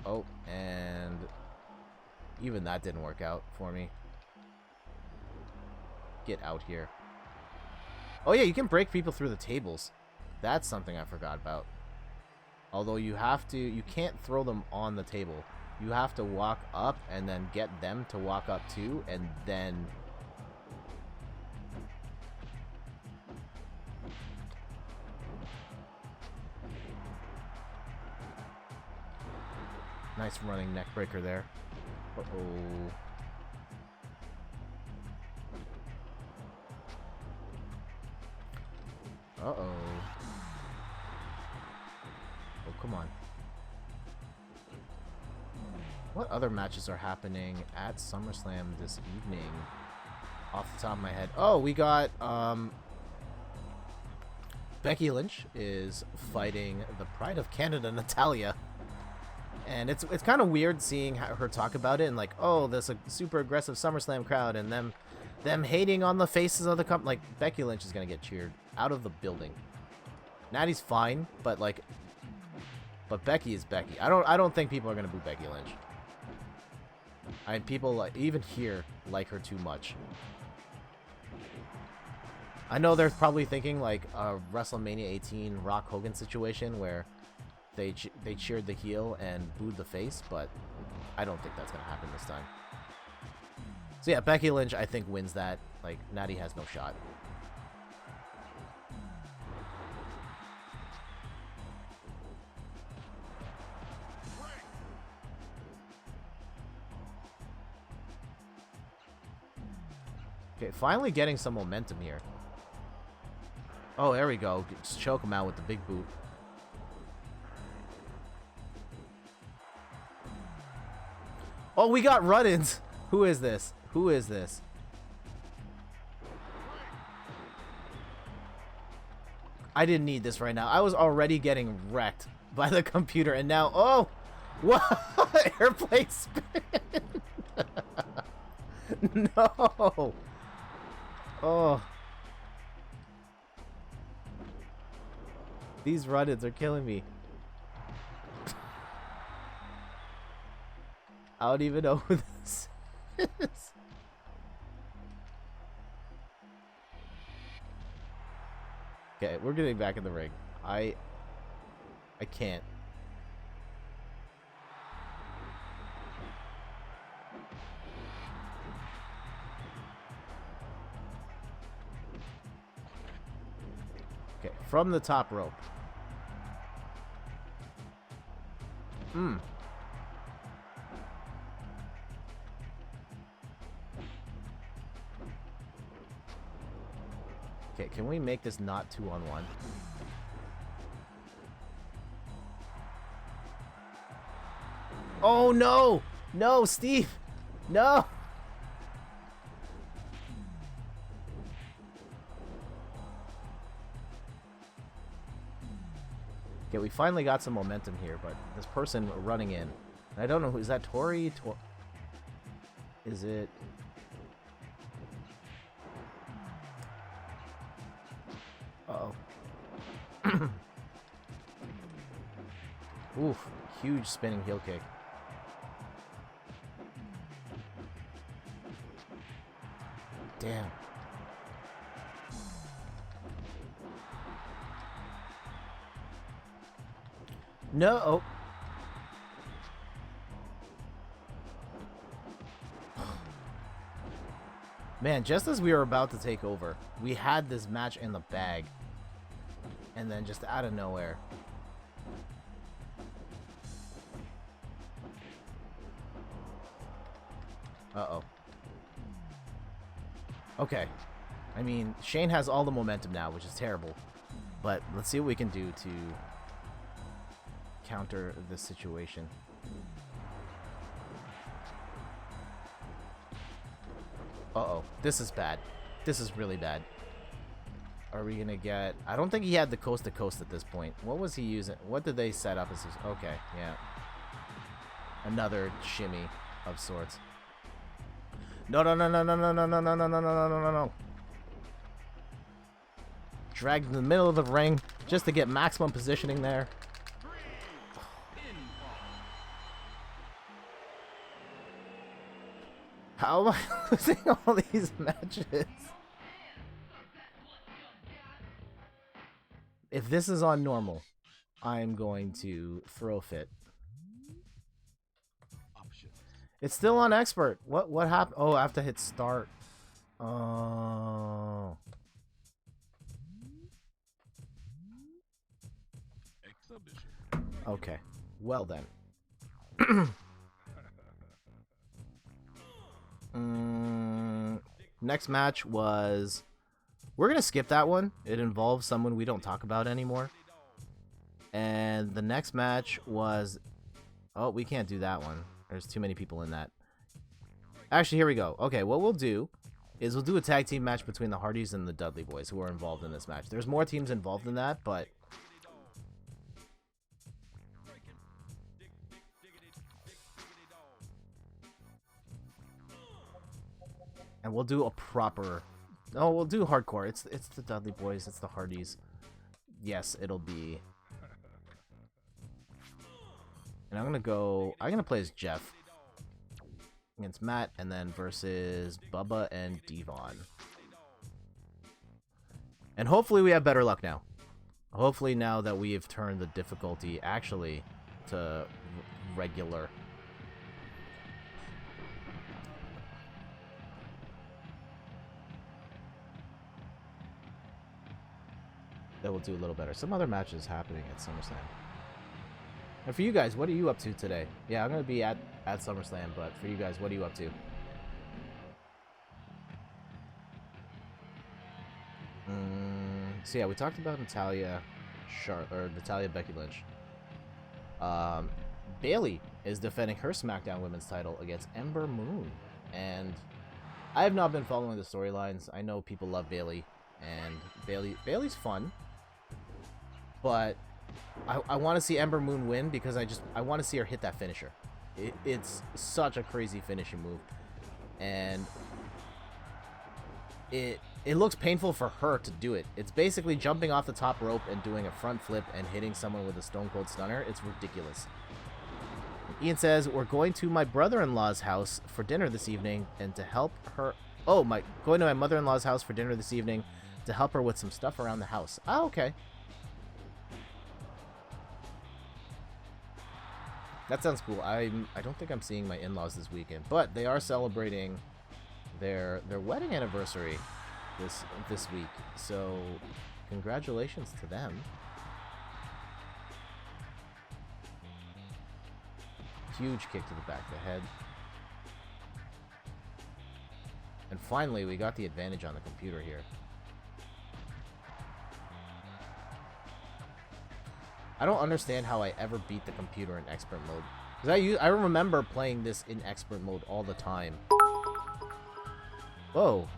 [SPEAKER 1] Oh, and even that didn't work out for me. Get out here. Oh yeah, you can break people through the tables. That's something I forgot about. Although you can't throw them on the table. You have to walk up and then get them to walk up too, and then... Nice running neck breaker there. Uh-oh. Uh-oh. Oh, come on. What other matches are happening at SummerSlam this evening? Off the top of my head. Oh, we got, Becky Lynch is fighting the Pride of Canada, Natalya. And it's kind of weird seeing her talk about it and like, oh, there's a super aggressive SummerSlam crowd and them hating on the faces of the company. Like, Becky Lynch is gonna get cheered out of the building. Natty's fine, but Becky is Becky. I don't think people are gonna boo Becky Lynch. People like, even here, like her too much. I know they're probably thinking like a WrestleMania 18 Rock Hogan situation where they cheered the heel and booed the face, but I don't think that's gonna happen this time. So yeah, Becky Lynch I think wins that. Like, Natty has no shot. Okay, finally getting some momentum here. Oh, there we go. Just choke him out with the big boot. Oh, we got run-ins. Who is this? Who is this? I didn't need this right now. I was already getting wrecked by the computer, and now... Oh! What? Airplane spin! No! Oh. These run-ins are killing me. I don't even know who this is. Okay, we're getting back in the ring. I can't. Okay, from the top rope. Okay, can we make this not 2-on-1? Oh no! No, Steve! No! Okay, we finally got some momentum here, but this person running in. I don't know who is that. Tori? Is it? Uh-oh. Oof, huge spinning heel kick. Damn. No. Oh. Man, just as we were about to take over, we had this match in the bag. And then just out of nowhere. Uh-oh. Okay. I mean, Shane has all the momentum now, which is terrible. But let's see what we can do to counter this situation. Uh-oh. This is bad. This is really bad. Are we gonna get... I don't think he had the coast to coast at this point. What was he using? What did they set up as his... Okay, yeah. Another shimmy of sorts. No, no, no, no, no, no, no, no, no, no, no, no, no, no, no. Dragged in the middle of the ring just to get maximum positioning there. How am I losing all these matches? If this is on normal, I'm going to throw a fit. It's still on expert. What happened? Oh, I have to hit start. Oh. Okay. Well then. Next match was... We're going to skip that one. It involves someone we don't talk about anymore. And the next match was... Oh, we can't do that one. There's too many people in that. Actually, here we go. Okay, what we'll do is we'll do a tag team match between the Hardys and the Dudley Boys who are involved in this match. There's more teams involved in that, but... And we'll do a proper... Oh, we'll do hardcore. It's the Dudley Boys. It's the Hardys. Yes, it'll be... And I'm gonna play as Jeff against Matt, and then versus Bubba and Devon. And hopefully we have better luck now. Hopefully now that we have turned the difficulty actually to regular. That will do a little better. Some other matches happening at Summerslam. And for you guys, what are you up to today? Yeah, I'm going to be at SummerSlam, but for you guys, what are you up to? So yeah, we talked about Natalya Becky Lynch. Bayley is defending her SmackDown Women's title against Ember Moon. And I have not been following the storylines. I know people love Bayley, and Bayley's fun. But I want to see Ember Moon win because I want to see her hit that finisher. It's such a crazy finishing move, and it looks painful for her to do it. It's basically jumping off the top rope and doing a front flip and hitting someone with a Stone Cold Stunner. It's ridiculous. Ian says, we're going to my brother-in-law's house for dinner this evening and to help her... Oh, going to my mother-in-law's house for dinner this evening to help her with some stuff around the house. Oh, okay. That sounds cool. I don't think I'm seeing my in-laws this weekend, but they are celebrating their wedding anniversary this week. So, congratulations to them. Huge kick to the back of the head. And finally, we got the advantage on the computer here. I don't understand how I ever beat the computer in expert mode. Because I remember playing this in expert mode all the time. Whoa.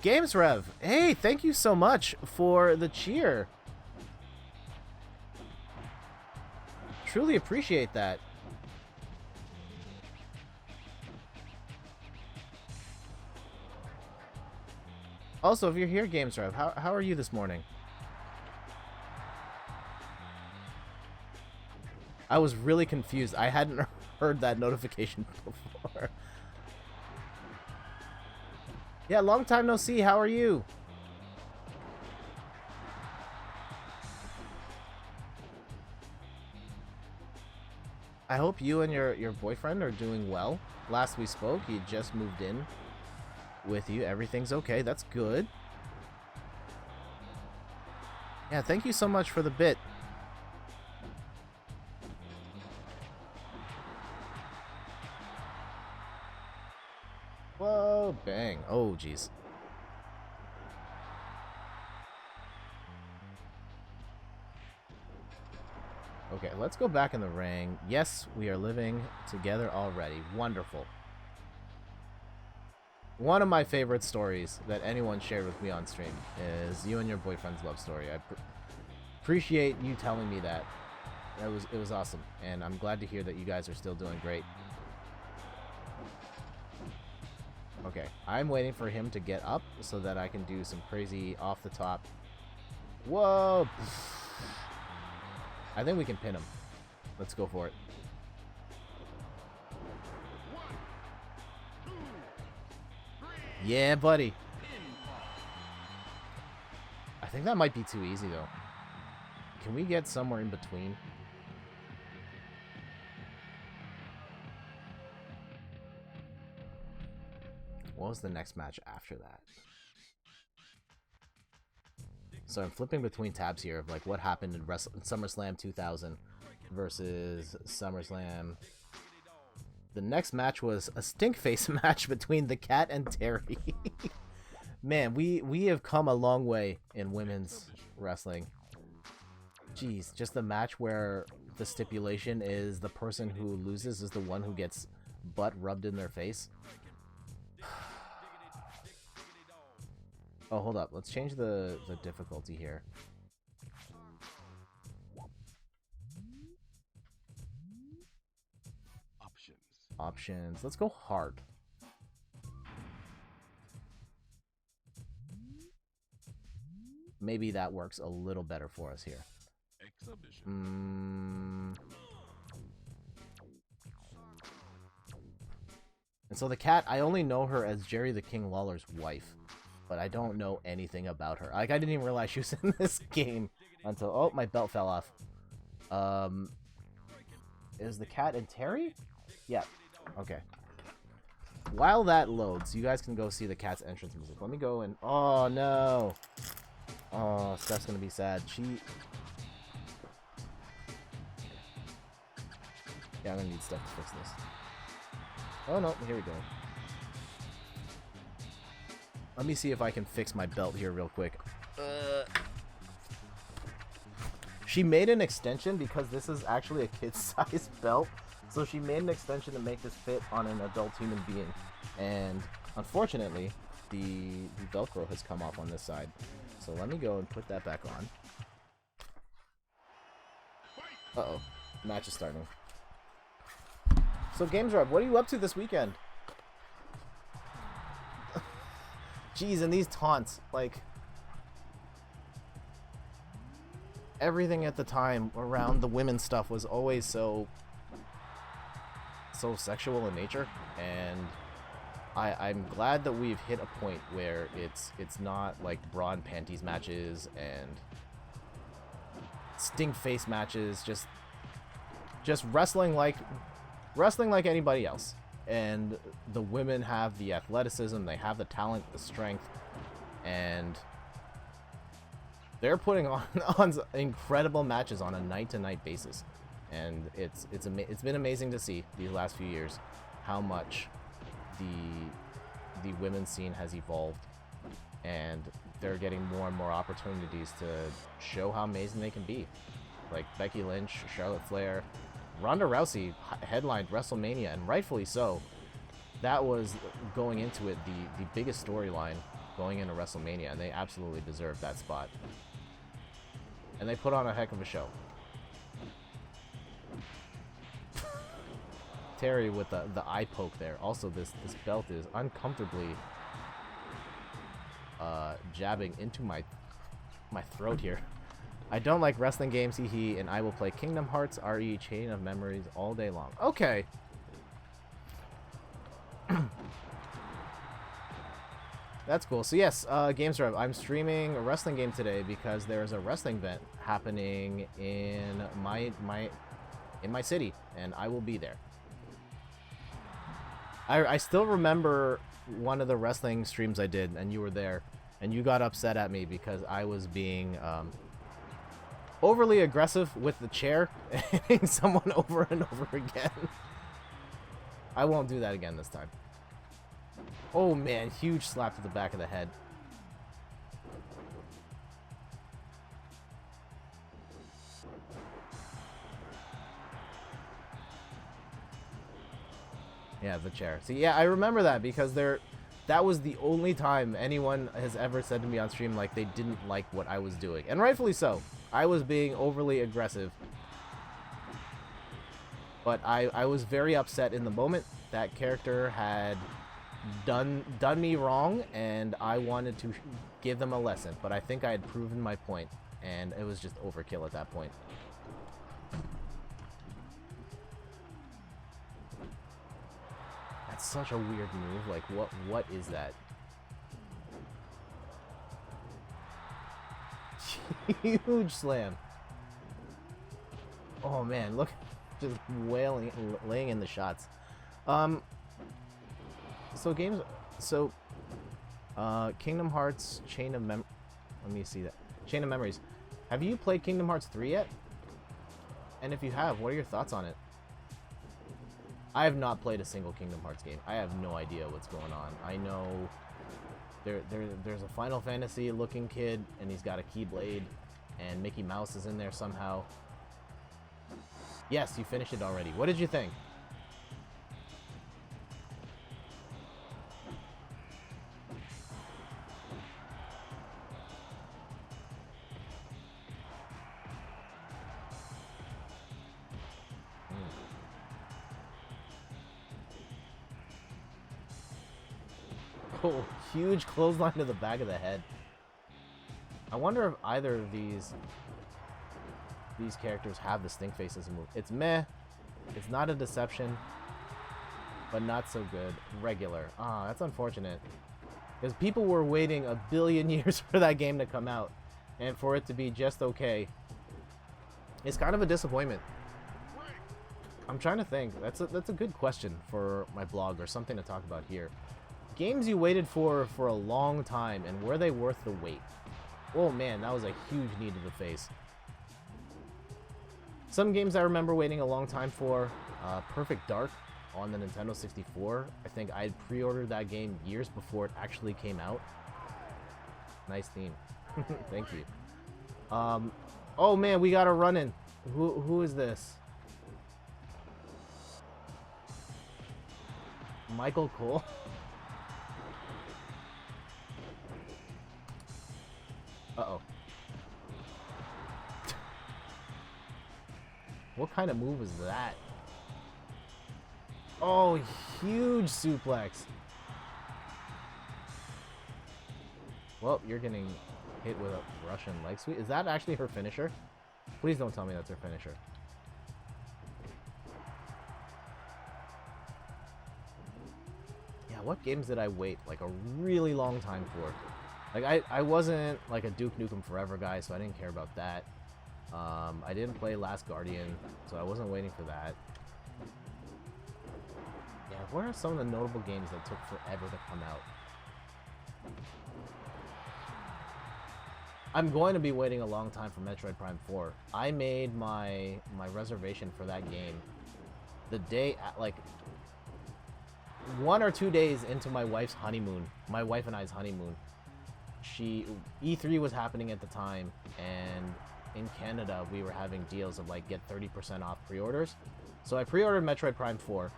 [SPEAKER 1] Games Rev. Hey, thank you so much for the cheer. Truly appreciate that. Also, if you're here, Games Rev, how are you this morning? I was really confused. I hadn't heard that notification before. Yeah, long time no see. How are you? hope you and your boyfriend are doing well. Last we spoke, he just moved in with you. Everything's okay. That's good. Yeah, thank you so much for the bit. Whoa, bang. Oh, jeez. Okay, let's go back in the ring. Yes, we are living together already. Wonderful. One of my favorite stories that anyone shared with me on stream is you and your boyfriend's love story. I appreciate you telling me that. It was awesome, and I'm glad to hear that you guys are still doing great. Okay, I'm waiting for him to get up so that I can do some crazy off the top. Whoa! I think we can pin him. Let's go for it. Yeah, buddy. I think that might be too easy, though. Can we get somewhere in between? What was the next match after that? So I'm flipping between tabs here of like what happened in SummerSlam 2000 versus SummerSlam. The next match was a stink face match between the Cat and Terry. Man, we have come a long way in women's wrestling. Jeez, just the match where the stipulation is the person who loses is the one who gets butt rubbed in their face. Oh, hold up. Let's change the difficulty here. Options. Let's go hard. Maybe that works a little better for us here. And so the Cat, I only know her as Jerry the King Lawler's wife. But I don't know anything about her. Like, I didn't even realize she was in this game until... Oh, my belt fell off. Is the Cat and Terry? Yeah. Okay. While that loads, you guys can go see the Cat's entrance music. Let me go and... Oh, no. Oh, Steph's gonna be sad. Yeah, I'm gonna need Steph to fix this. Oh, no. Here we go. Let me see if I can fix my belt here real quick. She made an extension because this is actually a kid-sized belt. So she made an extension to make this fit on an adult human being. And unfortunately, the Velcro has come off on this side. So let me go and put that back on. Uh-oh. Match is starting. So Games Rub, what are you up to this weekend? Jeez, and these taunts, like, everything at the time around the women's stuff was always so sexual in nature, and I'm glad that we've hit a point where it's not like bra and panties matches and stink face matches, just wrestling like anybody else. And the women have the athleticism, they have the talent, the strength, and they're putting on incredible matches on a night-to-night basis. And it's been amazing to see these last few years how much the women's scene has evolved, and they're getting more and more opportunities to show how amazing they can be. Like Becky Lynch, Charlotte Flair, Ronda Rousey headlined WrestleMania, and rightfully so. That was, going into it, the biggest storyline going into WrestleMania, and they absolutely deserved that spot. And they put on a heck of a show. Terry with the eye poke there. Also, this belt is uncomfortably jabbing into my throat here. I don't like wrestling games, hee, and I will play Kingdom Hearts RE Chain of Memories all day long. Okay. That's cool. So yes, Games Rev, I'm streaming a wrestling game today because there's a wrestling event happening in my in my city, and I will be there. I still remember one of the wrestling streams I did, and you were there, and you got upset at me because I was being overly aggressive with the chair and hitting someone over and over again. I won't do that again this time. Oh man, huge slap to the back of the head. Yeah, the chair. See, yeah, I remember that because that was the only time anyone has ever said to me on stream like they didn't like what I was doing. And rightfully so. I was being overly aggressive. But I was very upset in the moment. That character had done me wrong, and I wanted to give them a lesson. But I think I had proven my point, and it was just overkill at that point. That's such a weird move. Like, what is that? Huge slam. Oh man, look, just laying in the shots. Kingdom Hearts Chain of Let me see that. Chain of Memories. Have you played Kingdom Hearts 3 yet? And if you have, what are your thoughts on it? I have not played a single Kingdom Hearts game. I have no idea what's going on. I know there's a Final Fantasy looking kid, and he's got a Keyblade, and Mickey Mouse is in there somehow. Yes, you finished it already. What did you think? Oh, huge clothesline to the back of the head. I wonder if either of these characters have the stink face as a move. It's meh. It's not a deception, but not so good. Regular. Ah, that's unfortunate. Because people were waiting a billion years for that game to come out, and for it to be just okay. It's kind of a disappointment. I'm trying to think. That's a good question for my blog or something to talk about here. Games you waited for a long time, and were they worth the wait? Oh man, that was a huge knee to the face. Some games I remember waiting a long time for. Perfect Dark on the Nintendo 64. I think I had pre-ordered that game years before it actually came out. Nice theme. Thank you. Oh man, we got a run-in. Who is this? Michael Cole? Uh-oh. What kind of move is that? Oh, huge suplex. Well, you're getting hit with a Russian leg sweep. Is that actually her finisher? Please don't tell me that's her finisher. Yeah, what games did I wait like a really long time for? Like, I wasn't like a Duke Nukem Forever guy, so I didn't care about that. I didn't play Last Guardian, so I wasn't waiting for that. Yeah, what are some of the notable games that took forever to come out? I'm going to be waiting a long time for Metroid Prime 4. I made my reservation for that game the day, like, 1 or 2 days into my wife's honeymoon. My wife and I's honeymoon. E3 was happening at the time, and in Canada we were having deals of like get 30% off pre-orders. So I pre-ordered Metroid Prime 4,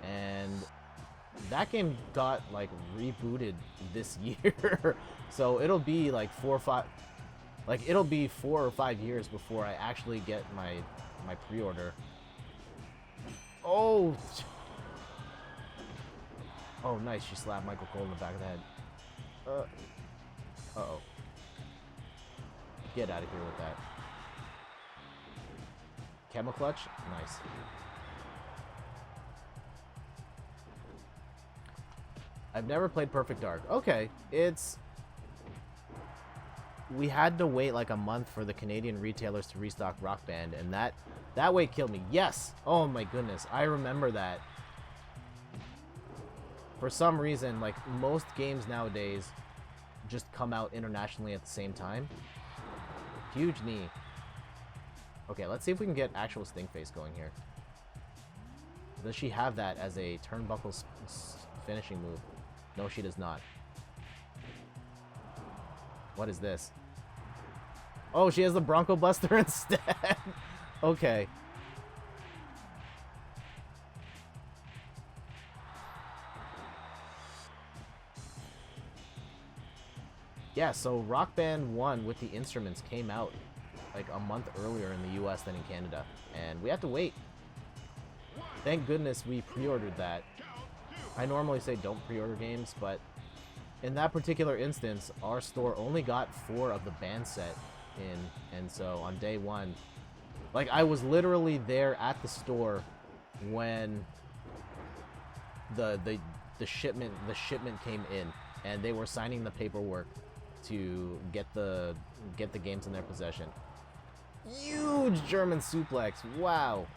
[SPEAKER 1] and that game got like rebooted this year. So it'll be like 4 or 5 years before I actually get my pre-order. Oh, nice. She slapped Michael Cole in the back of the head. Uh-oh. Get out of here with that. Camel clutch? Nice. I've never played Perfect Dark. Okay, we had to wait like a month for the Canadian retailers to restock Rock Band, and that That way killed me. Yes! Oh my goodness. I remember that. For some reason, like, most games nowadays just come out internationally at the same time. Huge knee. Okay, let's see if we can get actual Stink Face going here. Does she have that as a turnbuckle finishing move? No, she does not. What is this? Oh, she has the Bronco Buster instead. Okay. Yeah, so Rock Band 1 with the instruments came out like a month earlier in the US than in Canada. And we have to wait. Thank goodness we pre-ordered that. I normally say don't pre-order games, but in that particular instance, our store only got 4 of the band set in. And so on day 1, like, I was literally there at the store when the shipment came in, and they were signing the paperwork to get the games in their possession. Huge German suplex. Wow.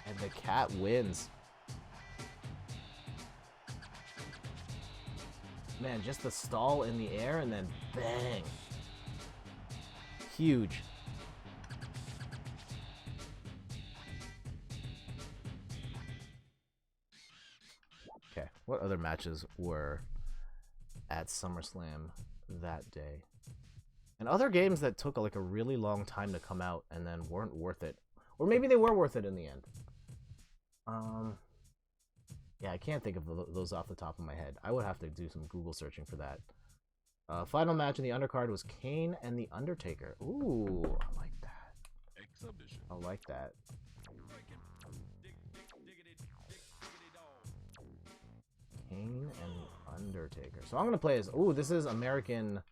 [SPEAKER 1] And the cat wins. Man, just the stall in the air and then bang. Huge. Okay, what other matches were at SummerSlam that day? And other games that took like a really long time to come out and then weren't worth it. Or maybe they were worth it in the end. Yeah, I can't think of those off the top of my head. I would have to do some Google searching for that. Final match in the undercard was Kane and The Undertaker. Ooh, I like that. Exhibition. I like that. Kane and Undertaker. So I'm gonna play as. Ooh, this is American.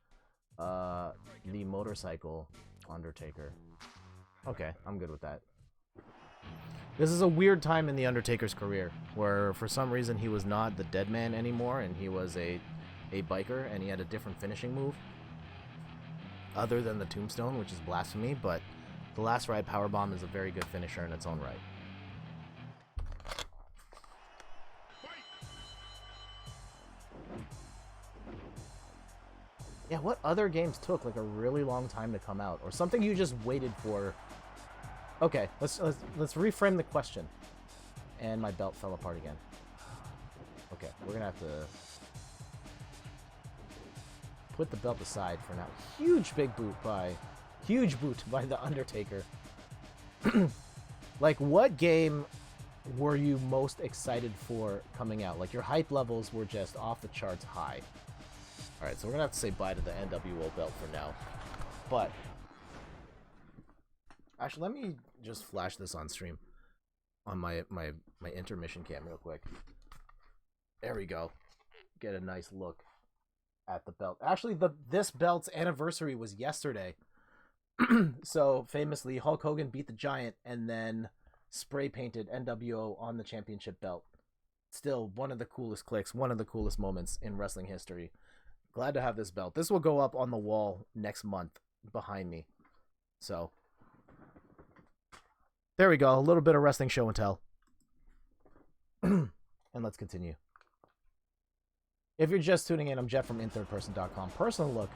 [SPEAKER 1] The motorcycle Undertaker. Okay, I'm good with that. This is a weird time in The Undertaker's career, where for some reason he was not the dead man anymore, and he was a biker, and he had a different finishing move, other than the Tombstone, which is blasphemy, but the Last Ride Powerbomb is a very good finisher in its own right. Yeah, what other games took like a really long time to come out, or something you just waited for? Okay, let's reframe the question. And my belt fell apart again. Okay, we're gonna have to put the belt aside for now. Huge boot by The Undertaker. Like, what game were you most excited for coming out? Like, your hype levels were just off the charts high. Alright, so we're gonna have to say bye to the NWO belt for now. But actually, let me just flash this on stream on my intermission cam real quick. There we go. Get a nice look at the belt. Actually, this belt's anniversary was yesterday. So famously, Hulk Hogan beat the Giant and then spray painted NWO on the championship belt. Still one of the coolest clicks, one of the coolest moments in wrestling history. Glad to have this belt. This will go up on the wall next month behind me. So there we go. A little bit of wrestling show and tell. And let's continue. If you're just tuning in, I'm Jeff from inthirdperson.com. Personal look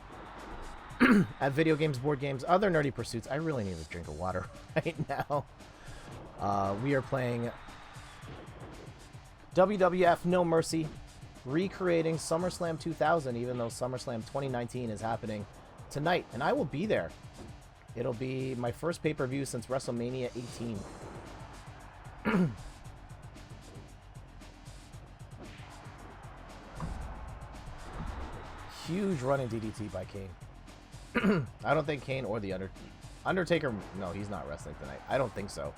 [SPEAKER 1] at video games, board games, other nerdy pursuits. I really need a drink of water right now. We are playing WWF No Mercy, recreating SummerSlam 2000, even though SummerSlam 2019 is happening tonight, and I will be there. It'll be my first pay-per-view since WrestleMania 18. Huge running DDT by Kane. I don't think Kane or the Undertaker, no, he's not wrestling tonight. I don't think so.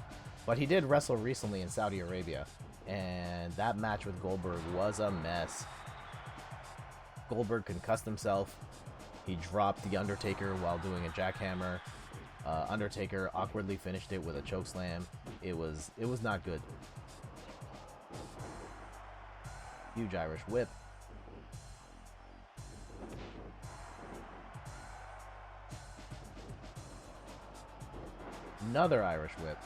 [SPEAKER 1] But he did wrestle recently in Saudi Arabia, and that match with Goldberg was a mess. Goldberg concussed himself. He dropped the Undertaker while doing a jackhammer. Undertaker awkwardly finished it with a chokeslam. It was not good. Huge Irish whip. Another Irish whip.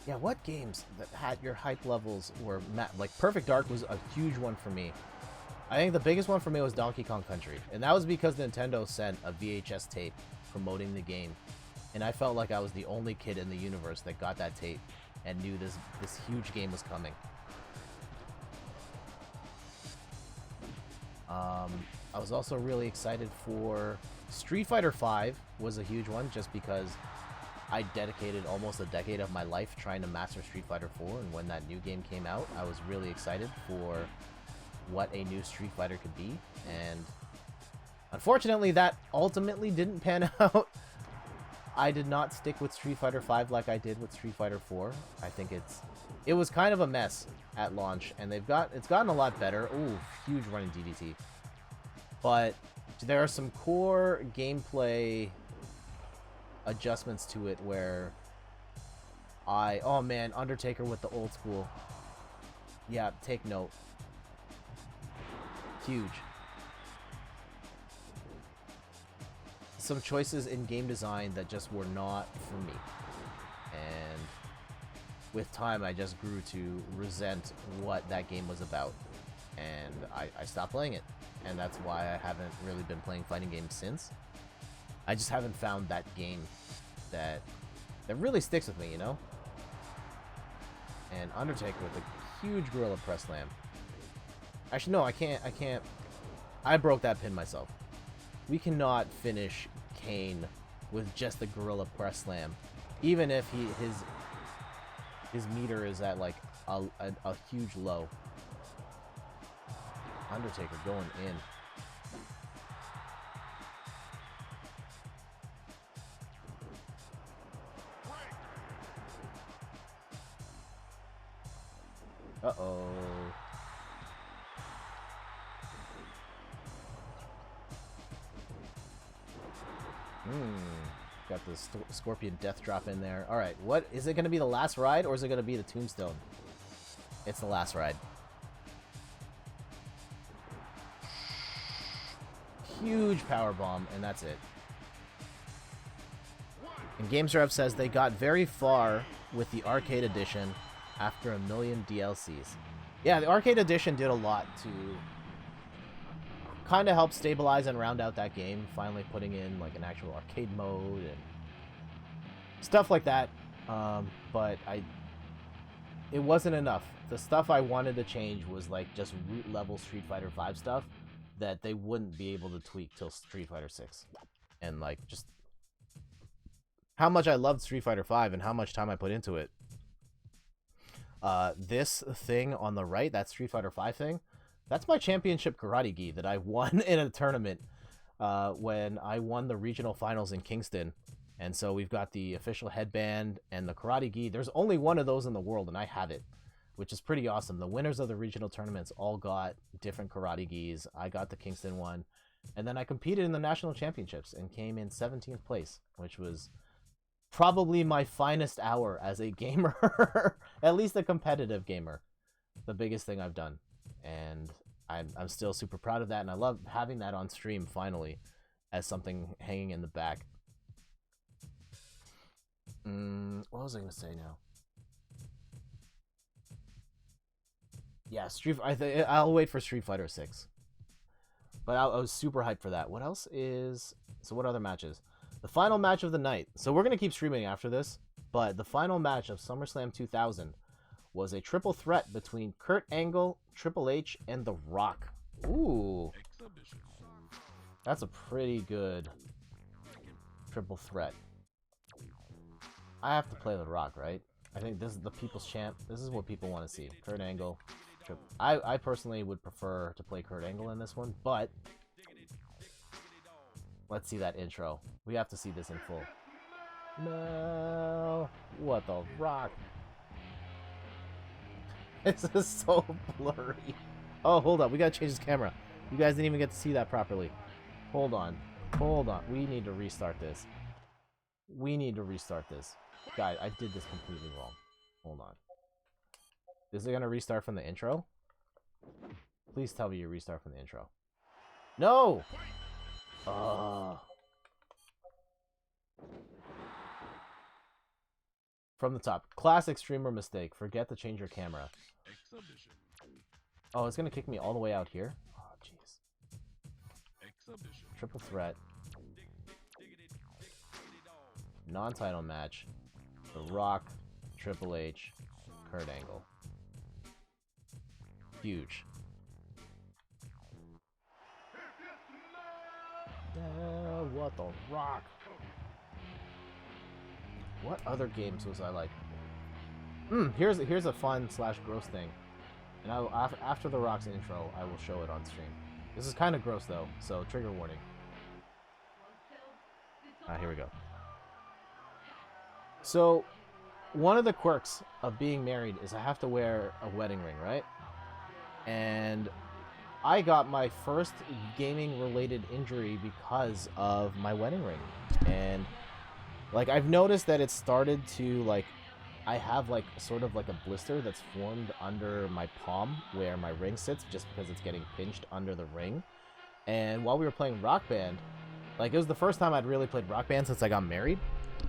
[SPEAKER 1] Yeah, what games that had your hype levels were like Perfect Dark was a huge one for me. I think the biggest one for me was Donkey Kong Country, and that was because Nintendo sent a VHS tape promoting the game, and I felt like I was the only kid in the universe that got that tape and knew this huge game was coming. I was also really excited for Street Fighter V was a huge one just because I dedicated almost a decade of my life trying to master Street Fighter 4, and when that new game came out, I was really excited for what a new Street Fighter could be, and unfortunately that ultimately didn't pan out. I did not stick with Street Fighter V like I did with Street Fighter 4. I think it was kind of a mess at launch, and it's gotten a lot better. Ooh, huge running DDT. But there are some core gameplay adjustments to it where oh man, Undertaker with the old school. Yeah, take note. Huge. Some choices in game design that just were not for me. And with time, I just grew to resent what that game was about. And I stopped playing it. And that's why I haven't really been playing fighting games since. I just haven't found that game that really sticks with me, you know? And Undertaker with a huge Gorilla Press Slam. Actually, no, I can't. I broke that pin myself. We cannot finish Kane with just the Gorilla Press Slam. Even if his meter is at like a huge low. Undertaker going in. Uh-oh. Got the Scorpion Death Drop in there. Alright, what? Is it going to be the last ride, or is it going to be the Tombstone? It's the last ride. Huge power bomb, and that's it. And GamesRev says they got very far with the Arcade Edition after 1 million DLCs. Yeah, the Arcade Edition did a lot to kind of help stabilize and round out that game, finally putting in like an actual arcade mode and stuff like that. But it wasn't enough. The stuff I wanted to change was like just root level Street Fighter V stuff that they wouldn't be able to tweak till Street Fighter 6. And like just how much I loved Street Fighter V and how much time I put into it. This thing on the right, that Street Fighter V thing, that's my championship karate gi that I won in a tournament when I won the regional finals in Kingston. And so we've got the official headband and the karate gi. There's only one of those in the world, and I have it, which is pretty awesome. The winners of the regional tournaments all got different karate gis. I got the Kingston one. And then I competed in the national championships and came in 17th place, which was probably my finest hour as a gamer, at least a competitive gamer. The biggest thing I've done. And I'm still super proud of that, and I love having that on stream finally as something hanging in the back. What was I gonna say now? Yeah, I'll wait for Street Fighter 6. But I was super hyped for that. What else is... So what other matches? The final match of the night. So we're going to keep streaming after this. But the final match of SummerSlam 2000 was a triple threat between Kurt Angle, Triple H, and The Rock. Ooh. That's a pretty good triple threat. I have to play The Rock, right? I think this is the People's Champ. This is what people want to see. Kurt Angle. I personally would prefer to play Kurt Angle in this one, but let's see that intro. We have to see this in full. No, what the Rock? This is so blurry. Oh, hold up. We gotta change this camera. You guys didn't even get to see that properly. Hold on. Hold on. We need to restart this. We need to restart this. Guys, I did this completely wrong. Hold on. Is it going to restart from the intro? Please tell me you restart from the intro. No! From the top. Classic streamer mistake. Forget to change your camera. Oh, it's going to kick me all the way out here? Oh, jeez. Triple threat. Non-title match. The Rock, Triple H, Kurt Angle. Huge. What the Rock? What other games was I like? Here's a fun / gross thing. And after the Rock's intro, I will show it on stream. This is kind of gross though, so trigger warning. Here we go. So, one of the quirks of being married is I have to wear a wedding ring, right? And I got my first gaming-related injury because of my wedding ring. And, like, I've noticed that it started to, like, I have, like, sort of like a blister that's formed under my palm where my ring sits just because it's getting pinched under the ring. And while we were playing Rock Band, like, it was the first time I'd really played Rock Band since I got married.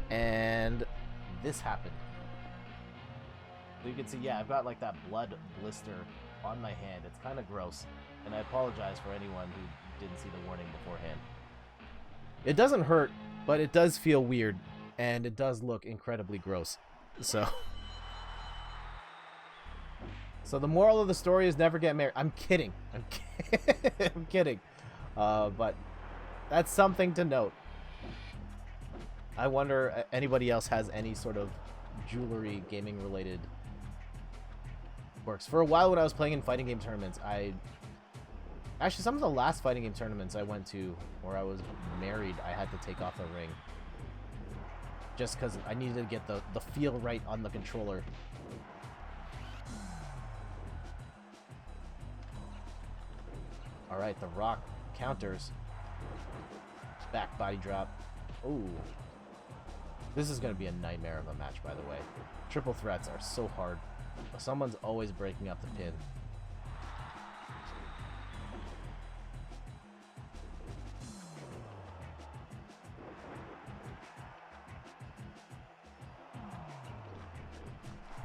[SPEAKER 1] And this happened. So you can see, yeah, I've got, like, that blood blister on my hand. It's kind of gross. And I apologize for anyone who didn't see the warning beforehand. It doesn't hurt, but it does feel weird. And it does look incredibly gross. So the moral of the story is never get married. I'm kidding. I'm kidding. But that's something to note. I wonder anybody else has any sort of jewelry gaming related quirks. For a while when I was playing in fighting game tournaments, actually some of the last fighting game tournaments I went to where I was married, I had to take off the ring. Just because I needed to get the feel right on the controller. Alright, the Rock counters. Back body drop. Ooh. This is going to be a nightmare of a match, by the way. Triple threats are so hard. Someone's always breaking up the pin.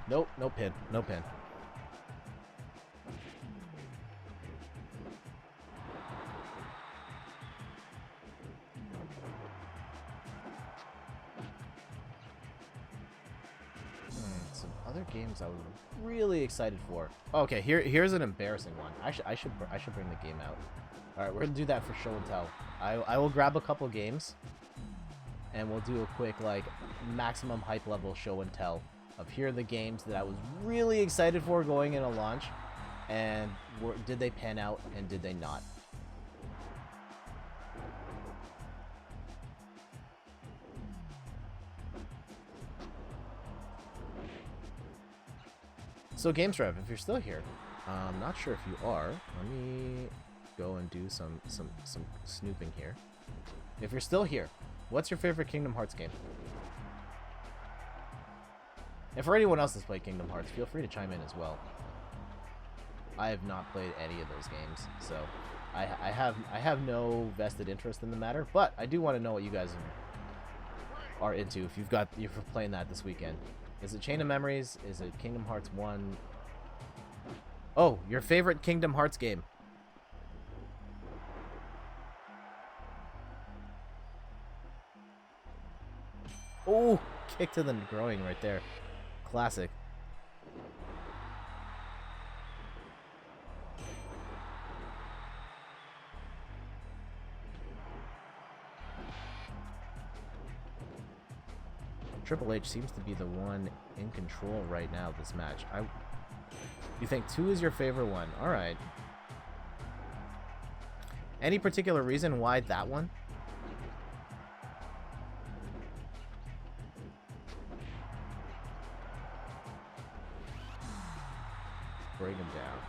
[SPEAKER 1] Nope, no pin. No pin. Some other games I was really excited for. Okay, here's an embarrassing one. I should bring the game out. All right, we're gonna do that for show and tell. I will grab a couple games, and we'll do a quick like maximum hype level show and tell of here are the games that I was really excited for going in a launch, and did they pan out and did they not? So Games Rev, if you're still here, I'm not sure if you are. Let me go and do some snooping here. If you're still here, what's your favorite Kingdom Hearts game? And for anyone else that's played Kingdom Hearts, feel free to chime in as well. I have not played any of those games, so I have no vested interest in the matter. But I do want to know what you guys are into if you're playing that this weekend. Is it Chain of Memories? Is it Kingdom Hearts 1? Oh, your favorite Kingdom Hearts game. Oh, kick to the groin right there. Classic. Triple H seems to be the one in control right now of this match. You think 2 is your favorite one? All right. Any particular reason why that one? Bring him down.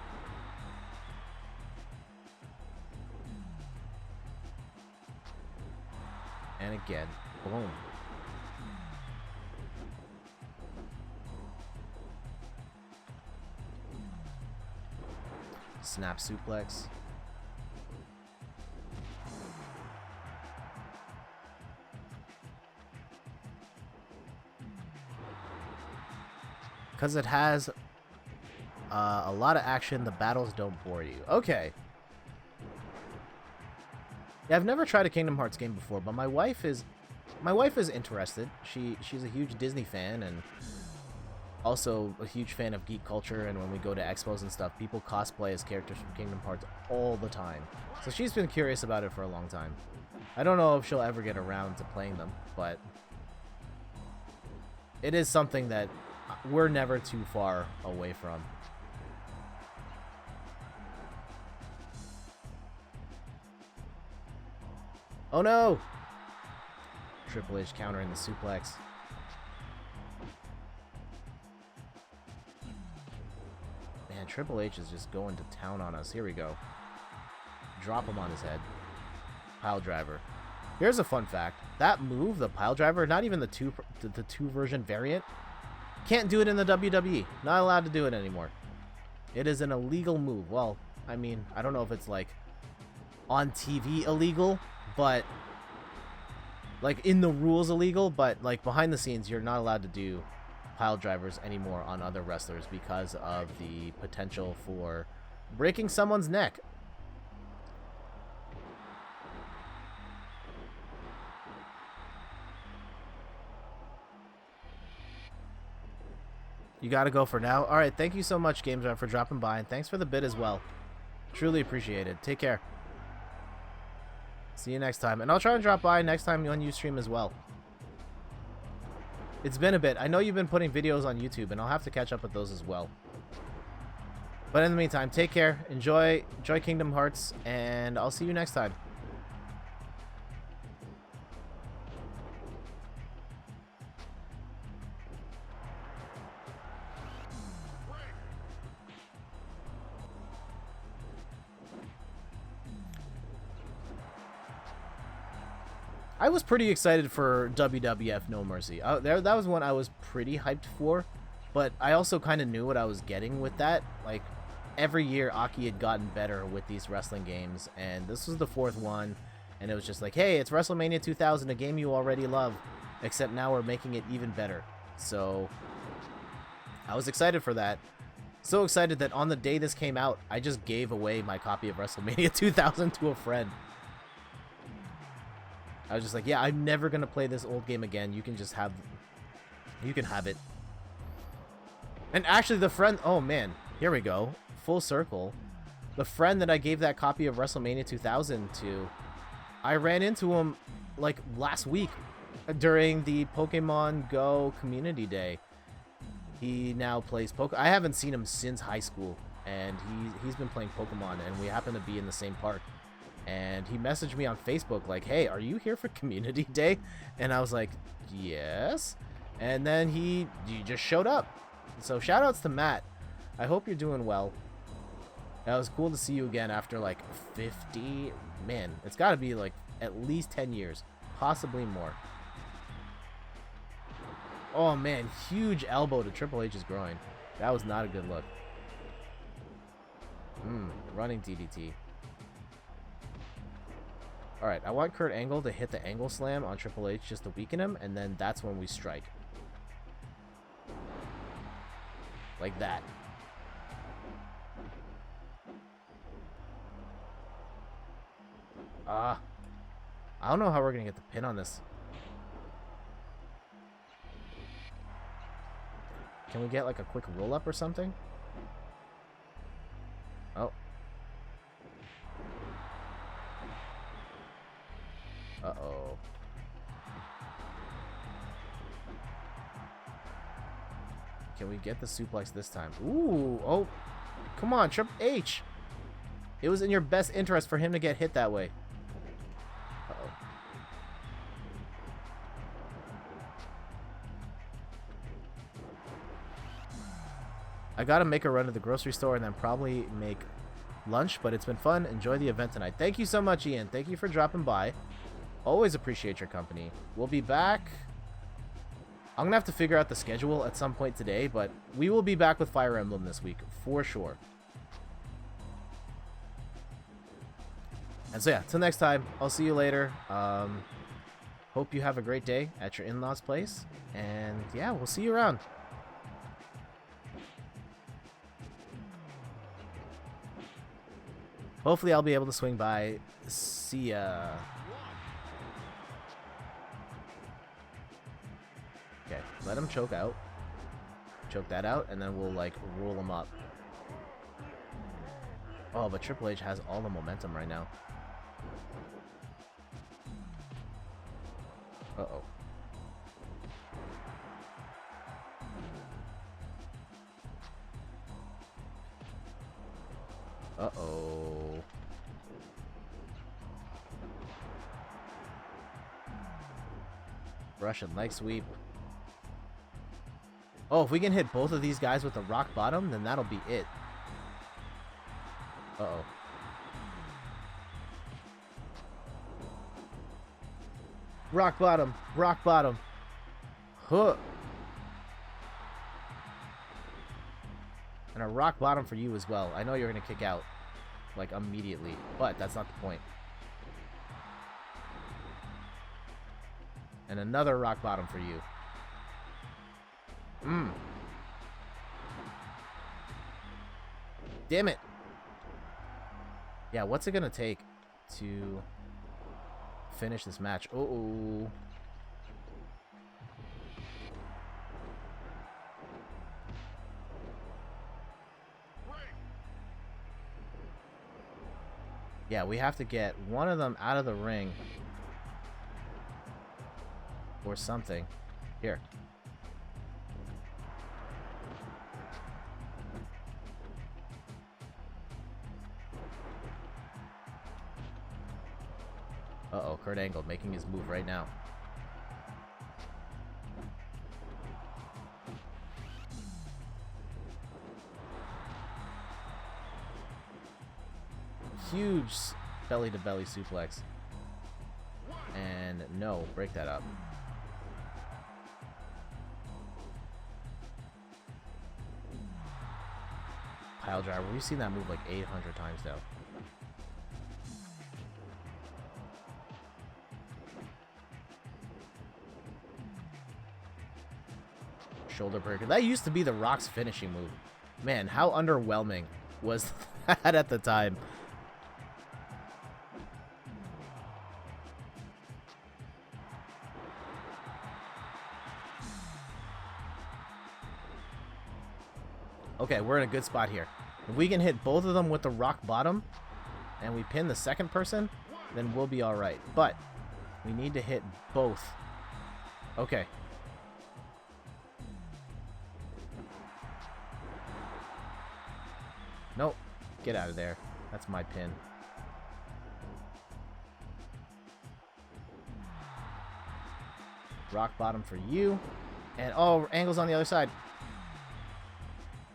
[SPEAKER 1] And again, boom. Snap suplex. Because it has a lot of action, the battles don't bore you. Okay. Yeah, I've never tried a Kingdom Hearts game before, but my wife is interested. She's a huge Disney fan and also a huge fan of geek culture, and when we go to expos and stuff, people cosplay as characters from Kingdom Hearts all the time. So she's been curious about it for a long time. I don't know if she'll ever get around to playing them, but it is something that we're never too far away from. Oh no! Triple H countering the suplex. Man, Triple H is just going to town on us. Here we go. Drop him on his head. Pile driver. Here's a fun fact. That move, the pile driver, not even the two version variant, can't do it in the WWE. Not allowed to do it anymore. It is an illegal move. Well, I mean, I don't know if it's like on TV illegal, but like in the rules illegal, but like behind the scenes you're not allowed to do pile drivers anymore on other wrestlers because of the potential for breaking someone's neck. You gotta go for now. Alright, thank you so much, Games for dropping by, and thanks for the bid as well. Truly appreciate it. Take care. See you next time. And I'll try and drop by next time on Ustream as well. It's been a bit. I know you've been putting videos on YouTube, and I'll have to catch up with those as well. But in the meantime, take care. Enjoy Kingdom Hearts, and I'll see you next time. I was pretty excited for WWF No Mercy. That was one I was pretty hyped for, but I also kind of knew what I was getting with that. Like, every year Aki had gotten better with these wrestling games, and this was the 4th one, and it was just like, hey, it's WrestleMania 2000, a game you already love, except now we're making it even better. So I was excited for that. So excited that on the day this came out, I just gave away my copy of WrestleMania 2000 to a friend. I was just like, yeah, I'm never going to play this old game again. You can just have... You can have it. And actually, the friend... Oh, man. Here we go. Full circle. The friend that I gave that copy of WrestleMania 2000 to, I ran into him, like, last week during the Pokemon Go Community Day. He now plays Pokemon. I haven't seen him since high school, and he's been playing Pokemon, and we happen to be in the same park. And he messaged me on Facebook like, hey, are you here for Community Day? And I was like, yes. And then he just showed up. So shout outs to Matt. I hope you're doing well. That was cool to see you again after like 50. Man, it's got to be like at least 10 years. Possibly more. Oh man, huge elbow to Triple H's groin. That was not a good look. Running DDT. Alright, I want Kurt Angle to hit the angle slam on Triple H just to weaken him, and then that's when we strike. Like that. I don't know how we're going to get the pin on this. Can we get like a quick roll-up or something? Oh. Uh-oh. Can we get the suplex this time? Ooh, oh. Come on, Triple H. It was in your best interest for him to get hit that way. Uh-oh. I gotta make a run to the grocery store and then probably make lunch, but it's been fun. Enjoy the event tonight. Thank you so much, Ian. Thank you for dropping by. Always appreciate your company. We'll be back. I'm gonna have to figure out the schedule at some point today, but we will be back with Fire Emblem this week for sure. And so yeah, till next time, I'll see you later. Hope you have a great day at your in-laws' place. And yeah, we'll see you around. Hopefully I'll be able to swing by. See ya. Okay, let him choke out. Choke that out, and then we'll, like, roll him up. Oh, but Triple H has all the momentum right now. Uh-oh. Uh-oh. Russian leg sweep. Oh, if we can hit both of these guys with the rock bottom, then that'll be it. Uh-oh. Rock bottom. Rock bottom. Huh. And a rock bottom for you as well. I know you're going to kick out, like, immediately, but that's not the point. And another rock bottom for you. Damn it. Yeah, what's it going to take to finish this match? Uh-oh. Yeah, we have to get one of them out of the ring. Or something. Here. Uh-oh, Kurt Angle making his move right now. Huge belly-to-belly suplex. And no, break that up. Pile driver. We've seen that move like 800 times now. Shoulder breaker. That used to be The Rock's finishing move. Man, how underwhelming was that at the time? Okay, we're in a good spot here. If we can hit both of them with the rock bottom and we pin the second person, then we'll be alright. But we need to hit both. Okay. Nope. Get out of there. That's my pin. Rock bottom for you. And, oh, Angle's on the other side.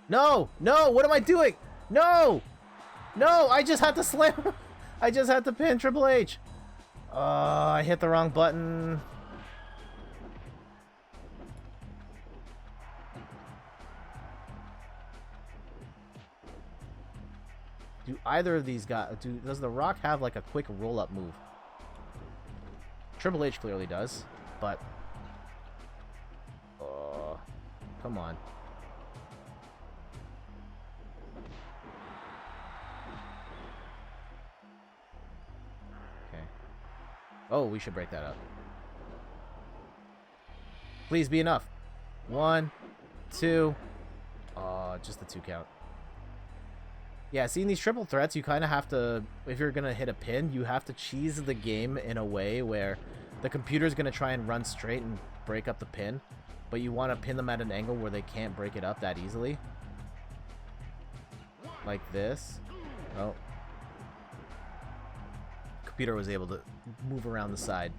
[SPEAKER 1] No! No! What am I doing? No! No! I just had to slam. I just had to pin Triple H. I hit the wrong button. Do either of these guys... Does The Rock have, like, a quick roll-up move? Triple H clearly does, but... come on. Okay. Oh, we should break that up. Please be enough. 1, 2... just the 2 count. Yeah, seeing these triple threats, you kind of have to, if you're going to hit a pin, you have to cheese the game in a way where the computer's going to try and run straight and break up the pin, but you want to pin them at an angle where they can't break it up that easily. Like this. Oh. Computer was able to move around the side.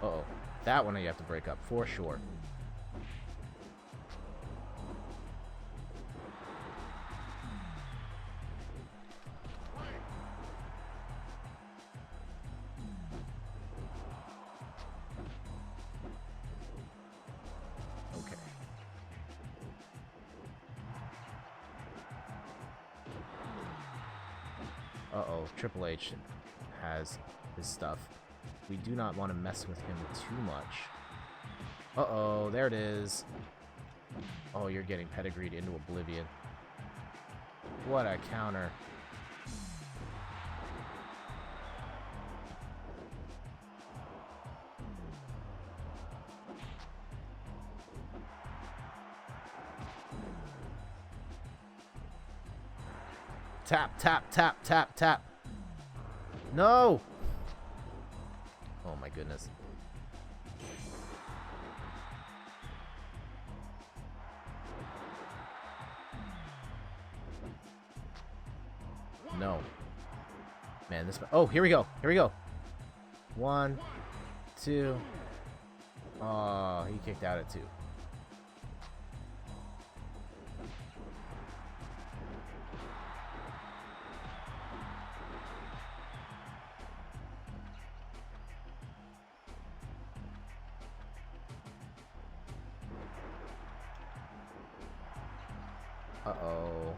[SPEAKER 1] Uh-oh. That one you have to break up, for sure. Okay. Uh-oh, Triple H has his stuff. We do not want to mess with him too much. Uh-oh, there it is. Oh, you're getting pedigreed into oblivion. What a counter. Tap, tap, tap, tap, tap. No! Oh my goodness. No. Man, this... Oh, here we go. Here we go. 1, 2. Oh, he kicked out at 2. Uh-oh.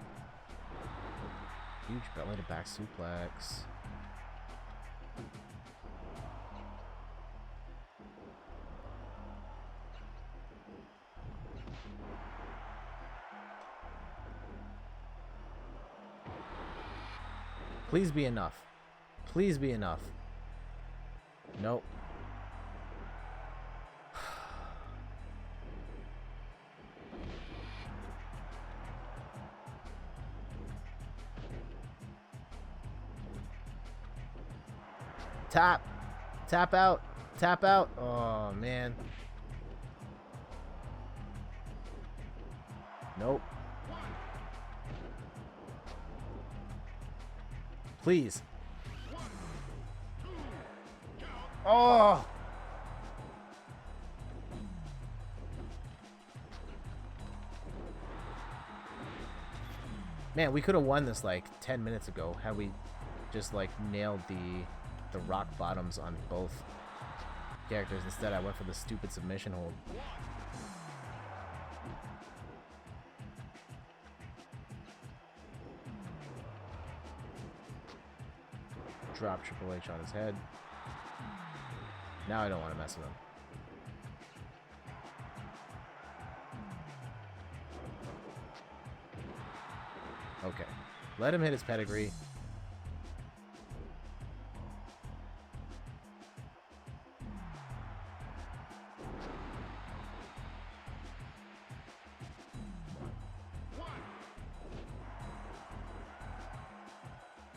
[SPEAKER 1] Huge belly to back suplex. Please be enough. Please be enough. Nope. Tap. Tap out. Tap out. Oh, man. Nope. Please. Oh! Man, we could have won this like 10 minutes ago had we just like nailed the rock bottoms on both characters. Instead, I went for the stupid submission hold. Drop Triple H on his head. Now I don't want to mess with him. Okay. Let him hit his pedigree.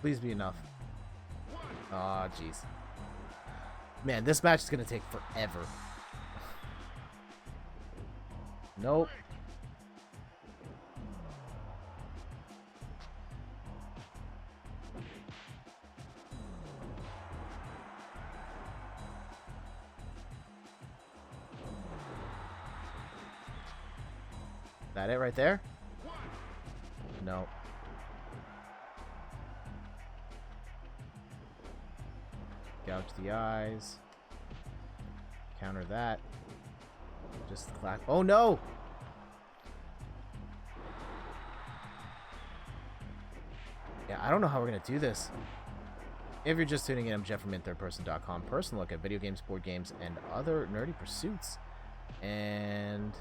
[SPEAKER 1] Please be enough. Aw, oh, jeez. Man, this match is going to take forever. Nope. That it right there? No. Gouge the eyes. Counter that. Just clap. Oh no! Yeah, I don't know how we're gonna do this. If you're just tuning in, I'm Jeff from InThirdPerson.com. Personal look at video games, board games, and other nerdy pursuits. And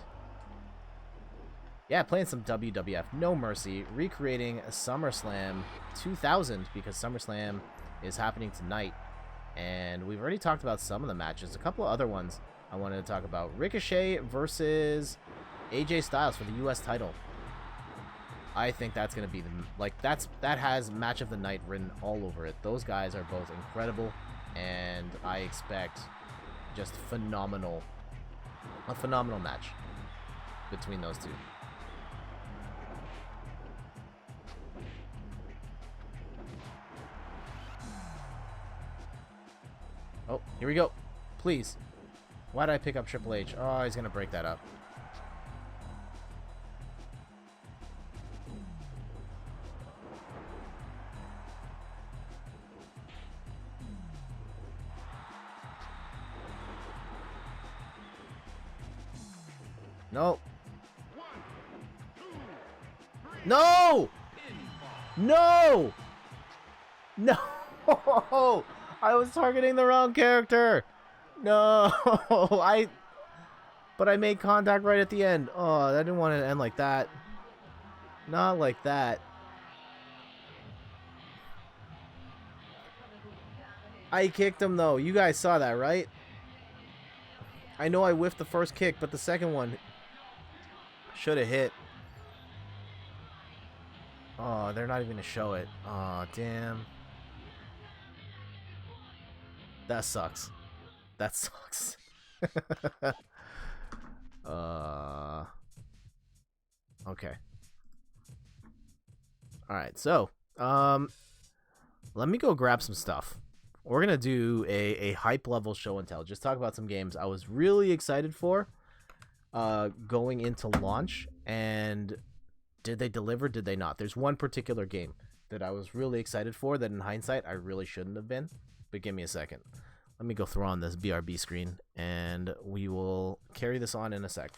[SPEAKER 1] yeah, playing some WWF No Mercy, recreating SummerSlam 2000 because SummerSlam is happening tonight. And we've already talked about some of the matches. A couple of other ones I wanted to talk about. Ricochet versus AJ Styles for the U.S. title. I think that's going to be that has match of the night written all over it. Those guys are both incredible, and I expect just a phenomenal match between those two. Oh, here we go. Please. Why did I pick up Triple H? Oh, he's going to break that up. No. No! No! No! I was targeting the wrong character! No! But I made contact right at the end. Oh, I didn't want it to end like that. Not like that. I kicked him, though. You guys saw that, right? I know I whiffed the first kick, but the second one should have hit. Oh, they're not even going to show it. Oh, damn. That sucks. That sucks. Okay. Alright, so, let me go grab some stuff. We're going to do a hype level show and tell. Just talk about some games I was really excited for going into launch. And did they deliver? Did they not? There's one particular game that I was really excited for that in hindsight I really shouldn't have been. But give me a second. Let me go throw on this BRB screen and we will carry this on in a sec.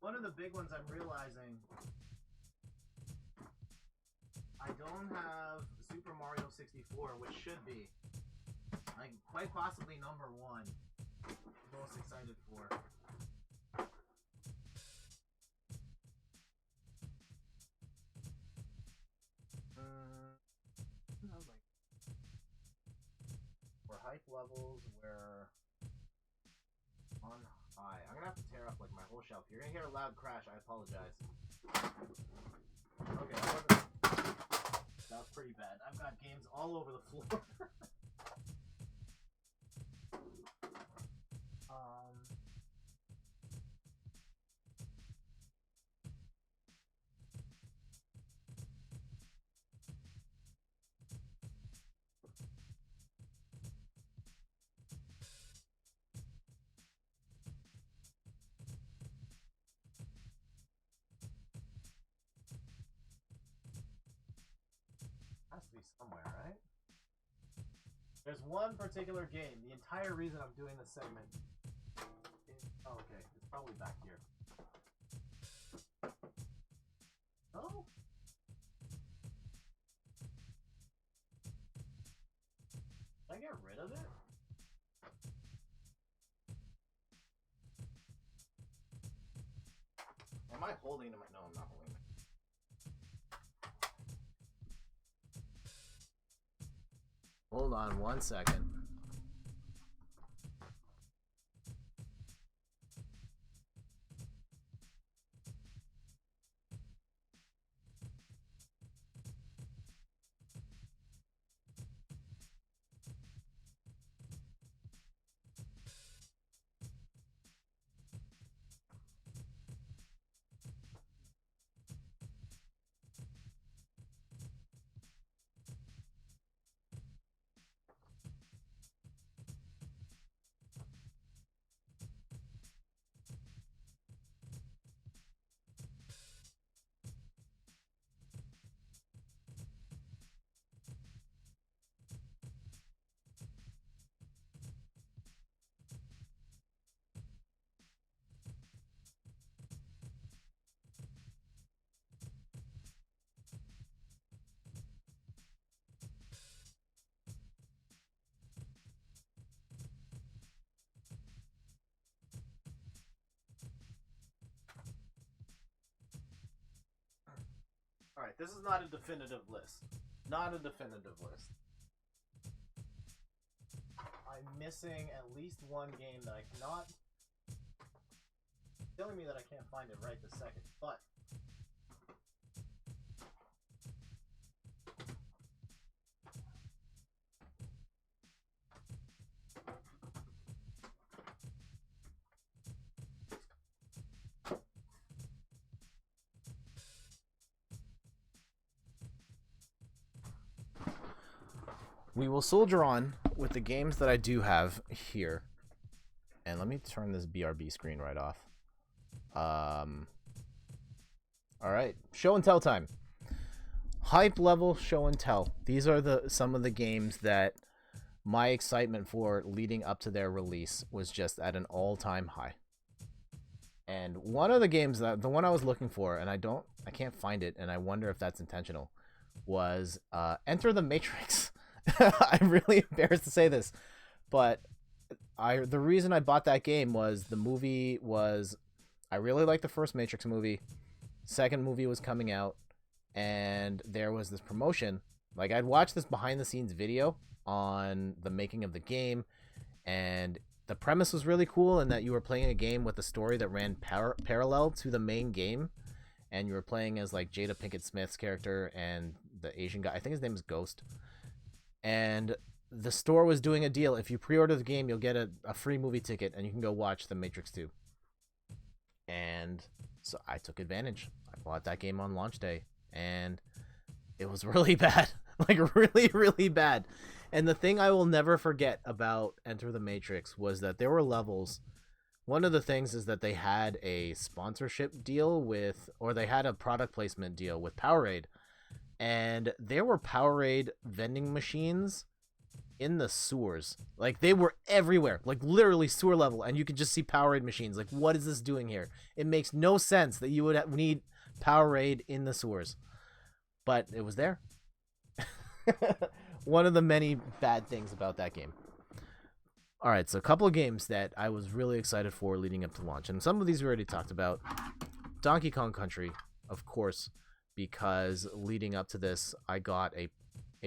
[SPEAKER 1] One of the big ones I'm realizing, I don't have Super Mario 64, which should be, like, quite possibly number one. Most excited for. Where hype levels were on high. I'm gonna have to tear up like my whole shelf. You're gonna hear a loud crash. I apologize. Okay, that was pretty bad. I've got games all over the floor. Has to be somewhere, right? There's one particular game. The entire reason I'm doing this segment is... Oh, okay. It's probably back here. Oh? Did I get rid of it? Am I holding it? No, I'm not holding it. Hold on one second. Alright, this is not a definitive list. Not a definitive list. I'm missing at least one game that I cannot... It's telling me that I can't find it right this second, but... We will soldier on with the games that I do have here. And let me turn this BRB screen right off. All right, show and tell time. Hype level show and tell. These are some of the games that my excitement for leading up to their release was just at an all-time high. And one of the games that the one I was looking for, and I can't find it, and I wonder if that's intentional, was Enter the Matrix. I'm really embarrassed to say this, but the reason I bought that game was the movie was, I really liked the first Matrix movie. Second movie was coming out, and there was this promotion. Like, I'd watched this behind the scenes video on the making of the game, and the premise was really cool in that you were playing a game with a story that ran parallel to the main game, and you were playing as like Jada Pinkett Smith's character and the Asian guy. I think his name is Ghost. And the store was doing a deal. If you pre-order the game, you'll get a free movie ticket, and you can go watch The Matrix 2. And so I took advantage. I bought that game on launch day, and it was really bad. Like, really, really bad. And the thing I will never forget about Enter the Matrix was that there were levels. One of the things is that they had a sponsorship deal with, or they had a product placement deal with Powerade. And there were Powerade vending machines in the sewers. Like, they were everywhere. Like, literally sewer level. And you could just see Powerade machines. Like, what is this doing here? It makes no sense that you would need Powerade in the sewers. But it was there. One of the many bad things about that game. All right, so a couple of games that I was really excited for leading up to launch. And some of these we already talked about. Donkey Kong Country, of course, because leading up to this, I got a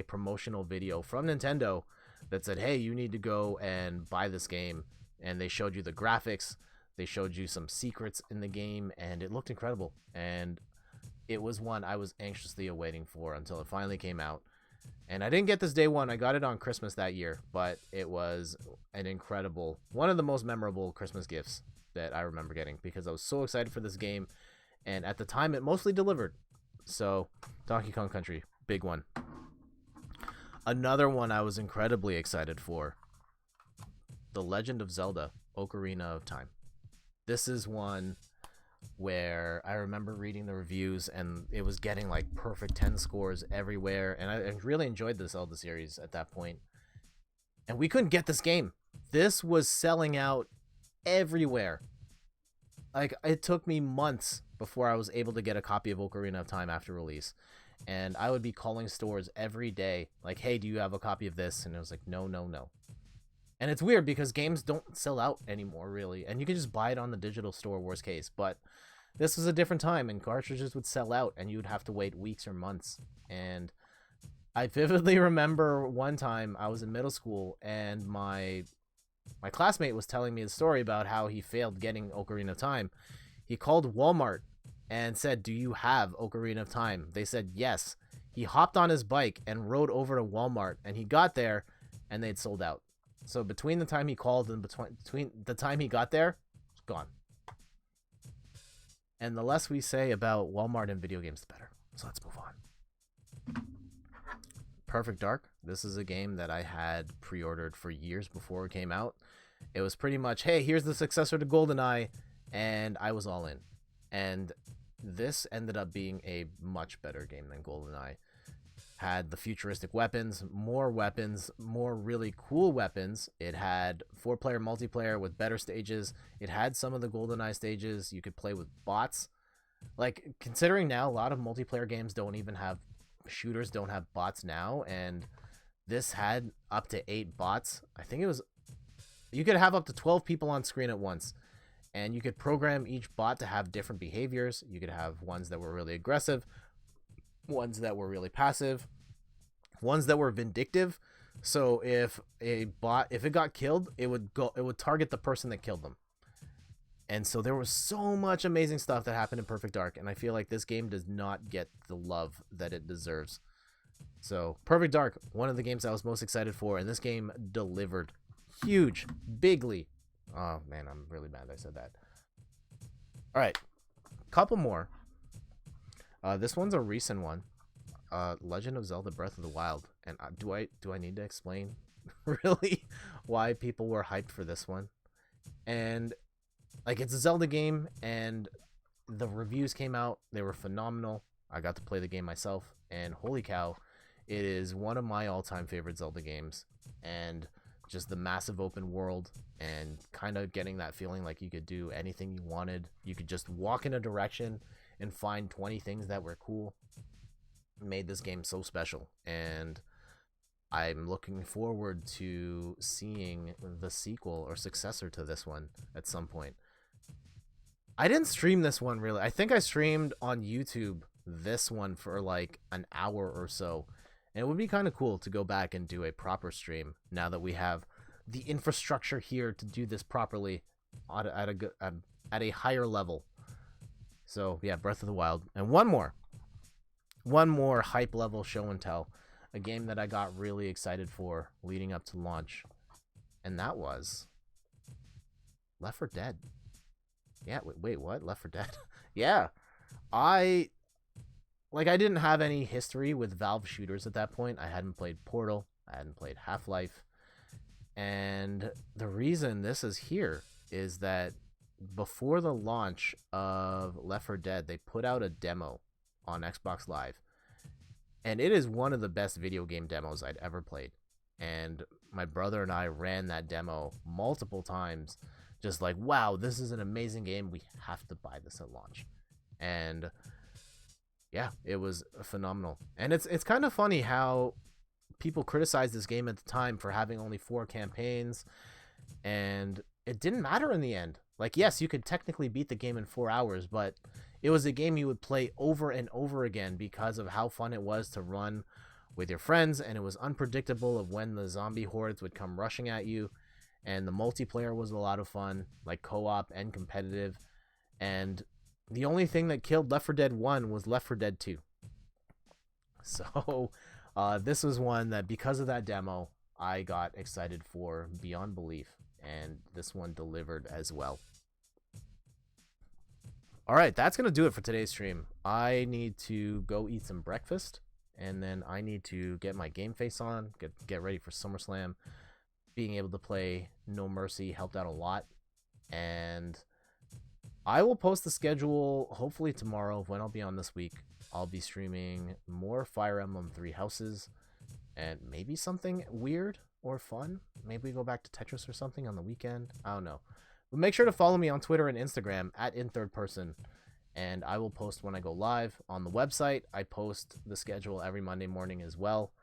[SPEAKER 1] promotional video from Nintendo that said, hey, you need to go and buy this game. And they showed you the graphics. They showed you some secrets in the game, and it looked incredible. And it was one I was anxiously awaiting for until it finally came out. And I didn't get this day one. I got it on Christmas that year, but it was an incredible, one of the most memorable Christmas gifts that I remember getting, because I was so excited for this game, and at the time it mostly delivered. So Donkey Kong Country, big one. Another one I was incredibly excited for, The Legend of Zelda: Ocarina of Time. This is one where I remember reading the reviews, and it was getting like perfect 10 scores everywhere, and I really enjoyed the Zelda series at that point. And we couldn't get this game. This was selling out everywhere. Like, it took me months before I was able to get a copy of Ocarina of Time after release. And I would be calling stores every day, like, hey, do you have a copy of this? And it was like, no, no, no. And it's weird because games don't sell out anymore, really. And you can just buy it on the digital store, worst case. But this was a different time, and cartridges would sell out, and you would have to wait weeks or months. And I vividly remember one time I was in middle school, and my classmate was telling me the story about how he failed getting Ocarina of Time. He called Walmart and said, do you have Ocarina of Time? They said yes. He hopped on his bike and rode over to Walmart, and he got there, and they'd sold out. So between the time he called and between the time he got there, it's gone. And the less we say about Walmart and video games, the better. So let's move on. Perfect Dark. This is a game that I had pre-ordered for years before it came out. It was pretty much, hey, here's the successor to GoldenEye, and I was all in. And this ended up being a much better game than GoldenEye. Had the futuristic weapons, more really cool weapons. It had 4-player multiplayer with better stages. It had some of the GoldenEye stages. You could play with bots. Like, considering now a lot of multiplayer games don't even have, shooters don't have bots now, and this had up to 8 bots. I think it was, you could have up to 12 people on screen at once, and you could program each bot to have different behaviors. You could have ones that were really aggressive, ones that were really passive, ones that were vindictive. So if a bot, if it got killed, it would target the person that killed them. And so there was so much amazing stuff that happened in Perfect Dark, and I feel like this game does not get the love that it deserves. So Perfect Dark, one of the games I was most excited for, and this game delivered huge, bigly. Oh man, I'm really mad I said that. All right, couple more. This one's a recent one. Legend of Zelda: Breath of the Wild. And do I need to explain really why people were hyped for this one? And like, it's a Zelda game, and the reviews came out. They were phenomenal. I got to play the game myself, and holy cow, it is one of my all-time favorite Zelda games. And just the massive open world, and kind of getting that feeling like you could do anything you wanted. You could just walk in a direction and find 20 things that were cool. Made this game so special, and I'm looking forward to seeing the sequel or successor to this one at some point. I didn't stream this one really. I think I streamed on YouTube this one for like an hour or so. And it would be kind of cool to go back and do a proper stream now that we have the infrastructure here to do this properly at a higher level. So, yeah, Breath of the Wild. And one more hype level show and tell. A game that I got really excited for leading up to launch. And that was Left 4 Dead. Yeah, wait, what? Left 4 Dead? Yeah. I didn't have any history with Valve shooters at that point. I hadn't played Portal. I hadn't played Half-Life. And the reason this is here is that before the launch of Left 4 Dead, they put out a demo on Xbox Live. And it is one of the best video game demos I'd ever played. And my brother and I ran that demo multiple times, just like, wow, this is an amazing game. We have to buy this at launch. And yeah, it was phenomenal. And it's kind of funny how people criticized this game at the time for having only 4 campaigns, and it didn't matter in the end. Like, yes, you could technically beat the game in 4 hours, but it was a game you would play over and over again because of how fun it was to run with your friends, and it was unpredictable of when the zombie hordes would come rushing at you. And the multiplayer was a lot of fun, like co-op and competitive. And the only thing that killed Left 4 Dead 1 was Left 4 Dead 2. So this was one that, because of that demo, I got excited for beyond belief. And this one delivered as well. Alright, that's going to do it for today's stream. I need to go eat some breakfast. And then I need to get my game face on, get ready for Summerslam. Being able to play No Mercy helped out a lot. And I will post the schedule hopefully tomorrow of when I'll be on this week. I'll be streaming more Fire Emblem 3 Houses and maybe something weird or fun. Maybe we go back to Tetris or something on the weekend. I don't know. But make sure to follow me on Twitter and Instagram at @inthirdperson. And I will post when I go live. On the website, I post the schedule every Monday morning as well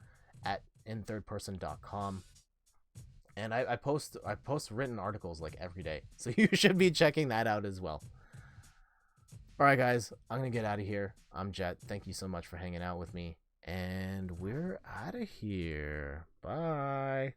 [SPEAKER 1] at inthirdperson.com. And I post written articles like every day. So you should be checking that out as well. Alright guys, I'm going to get out of here. I'm Jet. Thank you so much for hanging out with me. And we're out of here. Bye.